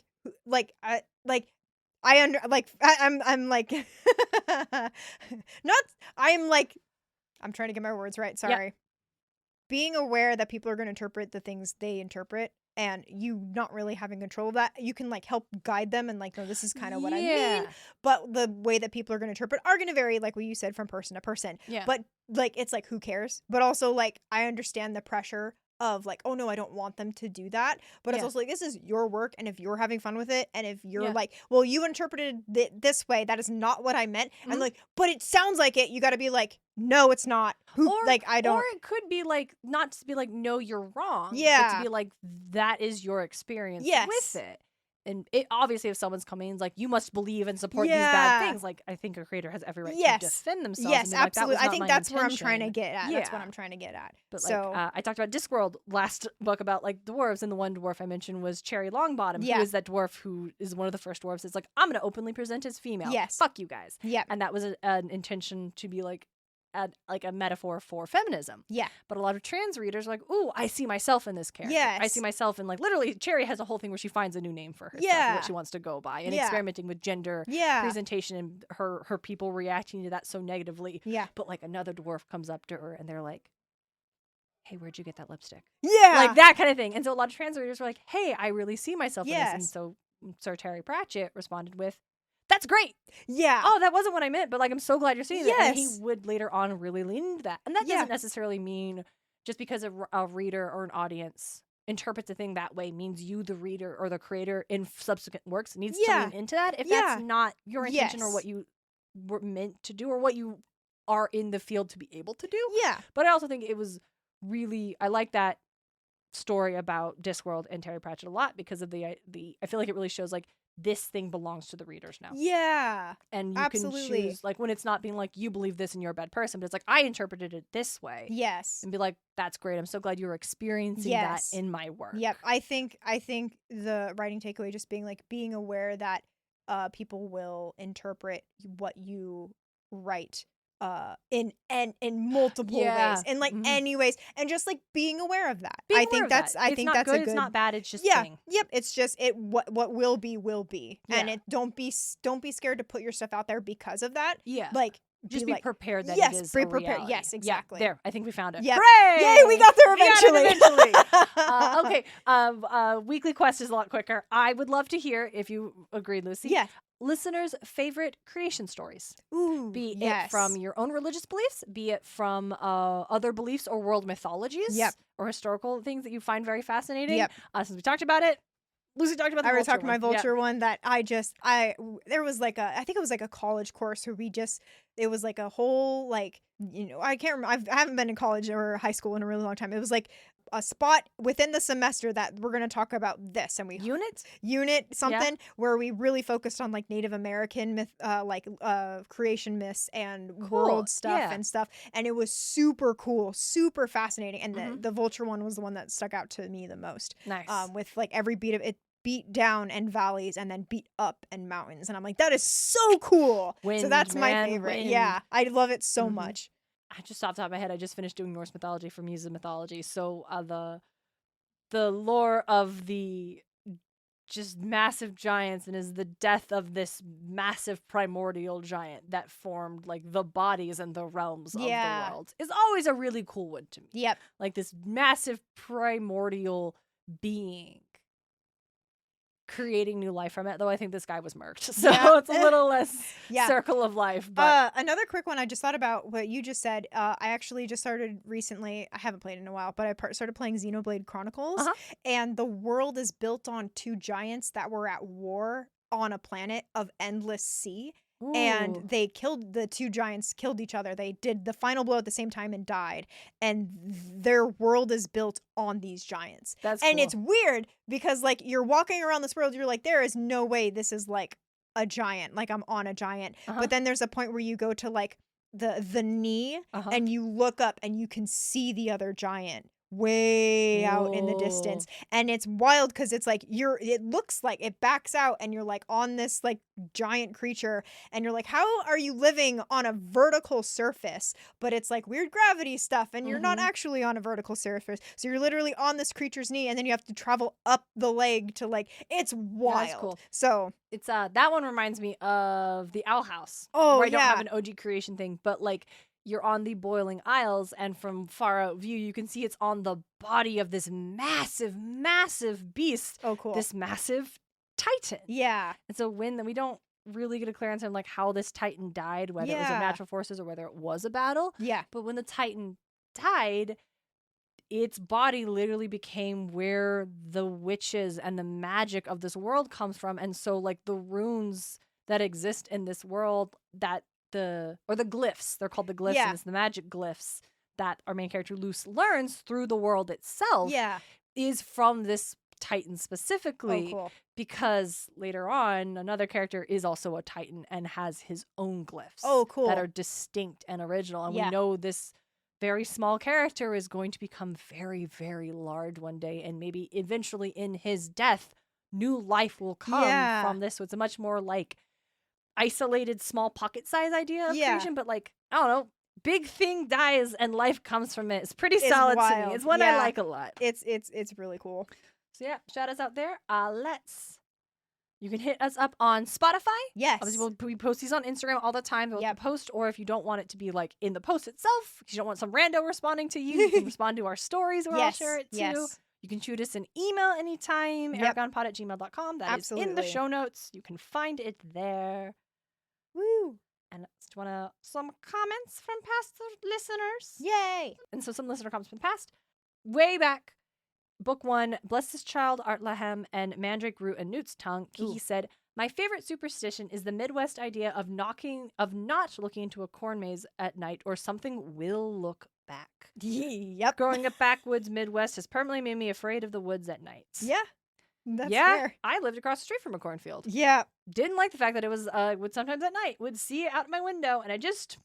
Speaker 2: trying to get my words right. Sorry.
Speaker 1: Yep.
Speaker 2: Being aware that people are going to interpret the things they interpret, and you not really having control of that, you can, like, help guide them and, like, no, this is kind of what I mean. But the way that people are going to interpret are going to vary, like what you said, from person to person.
Speaker 1: Yeah.
Speaker 2: But, like, it's like, who cares? But also, like, I understand the pressure of, like, oh no, I don't want them to do that. But it's also like, this is your work, and if you're having fun with it, and if you're like, well, you interpreted it this way, that is not what I meant. And like, but it sounds like it. You got to be like, no, it's not. I don't.
Speaker 1: Or it could be like, not to be like, no, you're wrong.
Speaker 2: Yeah.
Speaker 1: But to be like, that is your experience with it. And it, obviously, if someone's coming, it's like, you must believe and support these bad things. Like, I think a creator has every right to defend themselves.
Speaker 2: Yes,
Speaker 1: and be like,
Speaker 2: absolutely.
Speaker 1: I
Speaker 2: think that's where I'm trying to get at.
Speaker 1: Yeah.
Speaker 2: That's what I'm trying to get at.
Speaker 1: But so, like, I talked about Discworld last book about, like, dwarves, and the one dwarf I mentioned was Cherry Longbottom, who is that dwarf who is one of the first dwarves. It's like, I'm going to openly present as female.
Speaker 2: Yes.
Speaker 1: Fuck you guys.
Speaker 2: Yeah.
Speaker 1: And that was an intention to be like a metaphor for feminism.
Speaker 2: Yeah.
Speaker 1: But a lot of trans readers are like, ooh, I see myself in this character.
Speaker 2: Yes.
Speaker 1: I see myself in, like, literally, Cherry has a whole thing where she finds a new name for herself, what she wants to go by, and experimenting with gender presentation, and her people reacting to that so negatively.
Speaker 2: Yeah.
Speaker 1: But, like, another dwarf comes up to her and they're like, hey, where'd you get that lipstick?
Speaker 2: Yeah.
Speaker 1: Like, that kind of thing. And so a lot of trans readers were like, hey, I really see myself in this. And so Sir Terry Pratchett responded with, that's great.
Speaker 2: Yeah.
Speaker 1: Oh, that wasn't what I meant, but, like, I'm so glad you're seeing it. And he
Speaker 2: Yes.
Speaker 1: would later on really lean into that. And that doesn't necessarily mean just because a reader or an audience interprets a thing that way means you, the reader or the creator in subsequent works, needs to lean into that. If that's not your intention or what you were meant to do or what you are in the field to be able to do.
Speaker 2: Yeah.
Speaker 1: But I also think it was really, I like that story about Discworld and Terry Pratchett a lot because of the I feel like it really shows, like, this thing belongs to the readers now.
Speaker 2: Yeah.
Speaker 1: And you can choose, like, when it's not being like, you believe this and you're a bad person, but it's like, I interpreted it this way.
Speaker 2: Yes.
Speaker 1: And be like, that's great. I'm so glad you're experiencing that in my work.
Speaker 2: Yep. I think the writing takeaway just being, like, being aware that people will interpret what you write in multiple ways, in, like, any ways, and just, like, being aware of that. I think that's a good.
Speaker 1: It's not bad. It's just
Speaker 2: thing. Yep. It's just what will be, and it don't be scared to put your stuff out there because of that.
Speaker 1: Yeah.
Speaker 2: Like,
Speaker 1: just be prepared that
Speaker 2: yes,
Speaker 1: it is
Speaker 2: be
Speaker 1: a
Speaker 2: prepared.
Speaker 1: reality.
Speaker 2: Yes, exactly.
Speaker 1: Yeah, there, I think we found it.
Speaker 2: Yep.
Speaker 1: Hooray!
Speaker 2: Yay, we got there eventually.
Speaker 1: Okay. Weekly quest is a lot quicker. I would love to hear, if you agree, Lucy.
Speaker 2: Yeah.
Speaker 1: Listeners' favorite creation stories.
Speaker 2: Ooh,
Speaker 1: be it from your own religious beliefs, be it from other beliefs or world mythologies, or historical things that you find very fascinating.
Speaker 2: Yep.
Speaker 1: Since we talked about it, Lucy talked about the
Speaker 2: I
Speaker 1: vulture
Speaker 2: talked
Speaker 1: one.
Speaker 2: my vulture one that there was like I think it was like a college course where it was like a whole, like, you know, I can't remember. I haven't been in college or high school in a really long time. It was like a spot within the semester that we're going to talk about this, and we unit something where we really focused on, like, Native American myth, creation myths and world stuff and stuff, and it was super cool, super fascinating, and the vulture one was the one that stuck out to me the most.
Speaker 1: Nice.
Speaker 2: With, like, every beat of it, beat down and valleys and then beat up and mountains, and I'm like, that is so cool. So that's my favorite.
Speaker 1: Wind.
Speaker 2: Yeah, I love it so much.
Speaker 1: I just off the top of my head, I just finished doing Norse mythology for Muse of Mythology. So the lore of the just massive giants and is the death of this massive primordial giant that formed, like, the bodies and the realms of the world is always a really cool one to me.
Speaker 2: Yep.
Speaker 1: Like, this massive primordial being creating new life from it, though I think this guy was murked. So it's a little less circle of life. But
Speaker 2: another quick one I just thought about what you just said. I actually just started recently. I haven't played in a while, but I started playing Xenoblade Chronicles. And the world is built on two giants that were at war on a planet of endless sea. Ooh. And they killed, the two giants killed each other. They did the final blow at the same time and died. And their world is built on these giants.
Speaker 1: That's
Speaker 2: and
Speaker 1: cool.
Speaker 2: It's weird because like you're walking around this world, you're like, there is no way this is like a giant. Like I'm on a giant. But then there's a point where you go to like the knee and you look up and you can see the other giant way out in the distance, and it's wild because it's like it looks like it backs out and you're like on this like giant creature and you're like, how are you living on a vertical surface? But it's like weird gravity stuff and you're not actually on a vertical surface, so you're literally on this creature's knee and then you have to travel up the leg to like, it's wild. That's cool. So
Speaker 1: it's that one reminds me of the Owl House.
Speaker 2: Where
Speaker 1: I don't have an OG creation thing, but like you're on the Boiling Isles, and from far out view, you can see it's on the body of this massive, massive beast.
Speaker 2: Oh, cool.
Speaker 1: This massive Titan.
Speaker 2: Yeah.
Speaker 1: And so when we don't really get a clear answer on like how this Titan died, whether it was of natural forces or whether it was a battle.
Speaker 2: Yeah.
Speaker 1: But when the Titan died, its body literally became where the witches and the magic of this world comes from. And so like the runes that exist in this world that the glyphs, they're called the glyphs, and it's the magic glyphs that our main character Luce learns through the world itself, is from this Titan specifically.
Speaker 2: Oh, cool.
Speaker 1: Because later on, another character is also a Titan and has his own glyphs.
Speaker 2: Oh, cool.
Speaker 1: That are distinct and original. And we know this very small character is going to become very, very large one day, and maybe eventually in his death, new life will come from this. So it's a much more like isolated small pocket size idea of creation, but like, I don't know, big thing dies and life comes from it. It's pretty solid to me. It's one I like a lot.
Speaker 2: It's really cool.
Speaker 1: So yeah, shout us out there. You can hit us up on Spotify.
Speaker 2: Yes.
Speaker 1: Obviously, we post these on Instagram all the time. They'll post, or if you don't want it to be like in the post itself, because you don't want some rando responding to you, you can respond to our stories or I'll share it too.
Speaker 2: Yes.
Speaker 1: You can shoot us an email anytime, eragonpod@gmail.com. That is in the show notes. You can find it there.
Speaker 2: Woo!
Speaker 1: And just want to some comments from past listeners.
Speaker 2: Yay!
Speaker 1: And so some listener comments from the past. Way back, Book 1, Bless This Child, Art Lahem, and Mandrake Root and Newt's Tongue. He said, my favorite superstition is the Midwest idea of not looking into a corn maze at night or something will look back.
Speaker 2: Yep.
Speaker 1: Growing up backwoods Midwest has permanently made me afraid of the woods at night.
Speaker 2: Yeah. That's fair.
Speaker 1: I lived across the street from a cornfield.
Speaker 2: Yeah.
Speaker 1: Didn't like the fact that it was would sometimes at night would see it out my window, and I just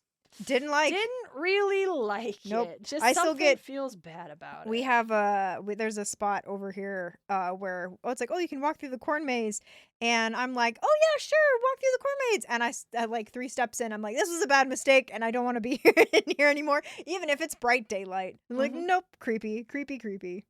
Speaker 2: didn't
Speaker 1: really like it. Just I still feels bad about it.
Speaker 2: We have there's a spot over here where it's like, oh, you can walk through the corn maze, and I'm like, oh yeah, sure, walk through the corn maze, and I like 3 steps in, I'm like, this was a bad mistake, and I don't want to be in here anymore, even if it's bright daylight. I'm like, nope, creepy.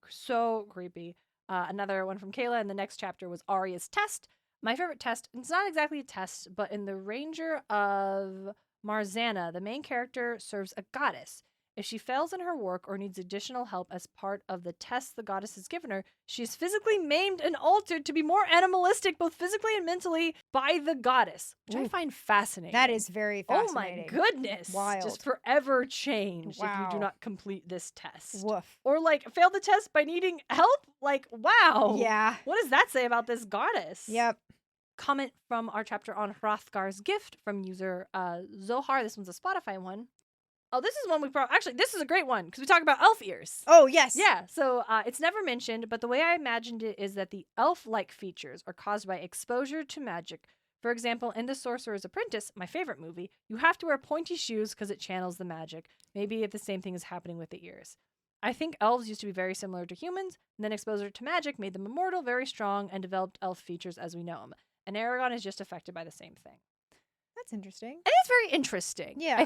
Speaker 1: So creepy. Another one from Kayla in the next chapter was Arya's test. My favorite test, it's not exactly a test, but in the Ranger of Marzana, the main character serves a goddess. If she fails in her work or needs additional help as part of the test the goddess has given her, she is physically maimed and altered to be more animalistic, both physically and mentally, by the goddess, which I find fascinating.
Speaker 2: That is very fascinating.
Speaker 1: Oh my goodness.
Speaker 2: Wild.
Speaker 1: Just forever change if you do not complete this test.
Speaker 2: Woof.
Speaker 1: Or like fail the test by needing help? Like, wow.
Speaker 2: Yeah.
Speaker 1: What does that say about this goddess?
Speaker 2: Yep.
Speaker 1: Comment from our chapter on Hrothgar's gift from user Zohar. This one's a Spotify one. Oh, this is one actually, this is a great one because we talk about elf ears.
Speaker 2: Oh, yes.
Speaker 1: Yeah, so it's never mentioned, but the way I imagined it is that the elf-like features are caused by exposure to magic. For example, in The Sorcerer's Apprentice, my favorite movie, you have to wear pointy shoes because it channels the magic. Maybe if the same thing is happening with the ears. I think elves used to be very similar to humans, and then exposure to magic made them immortal, very strong, and developed elf features as we know them. And Eragon is just affected by the same thing.
Speaker 2: That's interesting.
Speaker 1: It is very interesting.
Speaker 2: Yeah.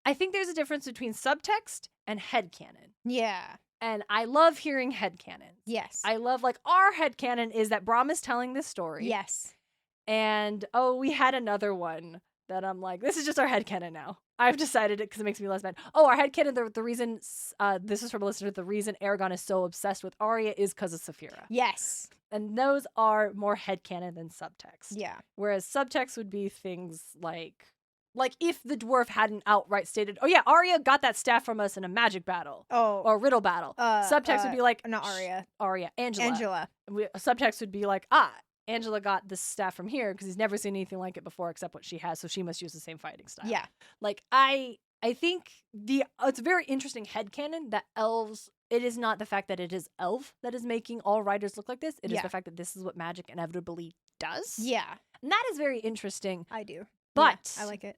Speaker 1: I think there's a difference between subtext and headcanon.
Speaker 2: Yeah.
Speaker 1: And I love hearing headcanons.
Speaker 2: Yes.
Speaker 1: I love, like, our headcanon is that Brahm is telling this story.
Speaker 2: Yes.
Speaker 1: And, we had another one that I'm like, this is just our headcanon now. I've decided it because it makes me less mad. Oh, our headcanon, the reason, this is from a listener, the reason Eragon is so obsessed with Arya is because of Saphira.
Speaker 2: Yes.
Speaker 1: And those are more headcanon than subtext.
Speaker 2: Yeah.
Speaker 1: Whereas subtext would be things like if the dwarf hadn't outright stated, oh yeah, Arya got that staff from us in a magic battle.
Speaker 2: Oh.
Speaker 1: Or riddle battle. Subtext would be like,
Speaker 2: not Arya.
Speaker 1: Angela. Subtext would be like, Angela got this staff from here because he's never seen anything like it before except what she has, so she must use the same fighting style.
Speaker 2: Yeah.
Speaker 1: Like, I think it's a very interesting headcanon that elves, it is not the fact that it is elf that is making all writers look like this. It is the fact that this is what magic inevitably does.
Speaker 2: Yeah.
Speaker 1: And that is very interesting.
Speaker 2: I do.
Speaker 1: But
Speaker 2: I like it.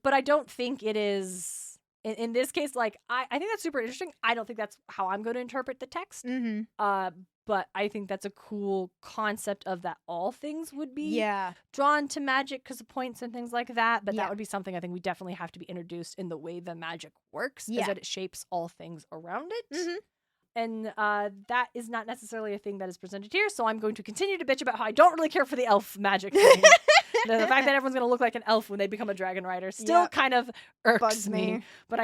Speaker 1: But I don't think it is, in this case, like, I think that's super interesting. I don't think that's how I'm going to interpret the text.
Speaker 2: Mm-hmm.
Speaker 1: But I think that's a cool concept of that all things would be drawn to magic because of points and things like that. But that would be something I think we definitely have to be introduced in the way the magic works, is that it shapes all things around it.
Speaker 2: Mm-hmm.
Speaker 1: And that is not necessarily a thing that is presented here. So I'm going to continue to bitch about how I don't really care for the elf magic thing. The fact that everyone's going to look like an elf when they become a dragon rider still kind of irks
Speaker 2: Bugs me.
Speaker 1: But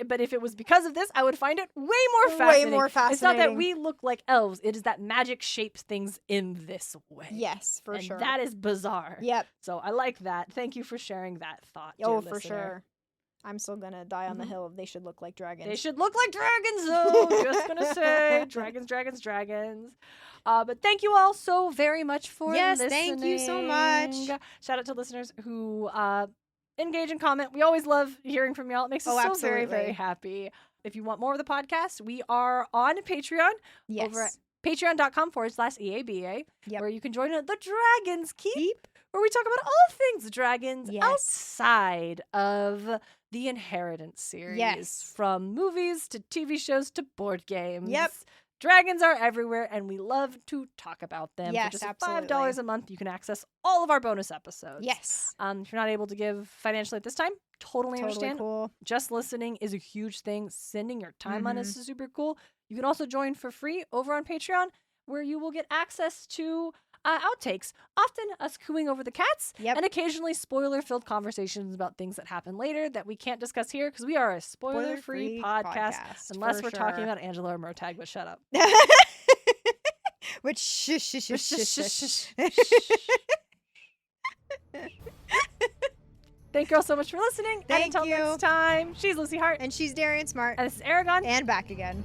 Speaker 1: but if it was because of this, I would find it way more fascinating.
Speaker 2: Way more fascinating.
Speaker 1: It's not that we look like elves. It is that magic shapes things in this way.
Speaker 2: Yes, for sure.
Speaker 1: That is bizarre.
Speaker 2: Yep.
Speaker 1: So I like that. Thank you for sharing that thought, dear
Speaker 2: for
Speaker 1: listener.
Speaker 2: sure. I'm still going to die on the hill of they should look like dragons.
Speaker 1: They should look like dragons, though. Just going to say dragons. But thank you all so very much for listening.
Speaker 2: Thank you so much.
Speaker 1: Shout out to listeners who engage and comment. We always love hearing from y'all. It makes us so very, very happy. If you want more of the podcast, we are on Patreon.
Speaker 2: Yes.
Speaker 1: Over at patreon.com/EABA, where you can join the Dragon's Keep, where we talk about all things dragons outside of the Inheritance series.
Speaker 2: Yes.
Speaker 1: From movies to TV shows to board games.
Speaker 2: Yep.
Speaker 1: Dragons are everywhere, and we love to talk about them.
Speaker 2: Yes,
Speaker 1: for just
Speaker 2: absolutely.
Speaker 1: $5 a month, you can access all of our bonus episodes.
Speaker 2: Yes.
Speaker 1: If you're not able to give financially at this time, totally understand.
Speaker 2: Cool.
Speaker 1: Just listening is a huge thing. Sending your time on us is super cool. You can also join for free over on Patreon, where you will get access to outtakes, often us cooing over the cats, and occasionally spoiler-filled conversations about things that happen later that we can't discuss here because we are a spoiler-free podcast unless we're talking about Angela or Murtagh, but shut up.
Speaker 2: Which shush.
Speaker 1: Thank you all so much for listening.
Speaker 2: Thank
Speaker 1: and until
Speaker 2: you.
Speaker 1: next time, she's Lucy Hart.
Speaker 2: And she's Darien Smartt.
Speaker 1: And this is Eragon.
Speaker 2: And back again.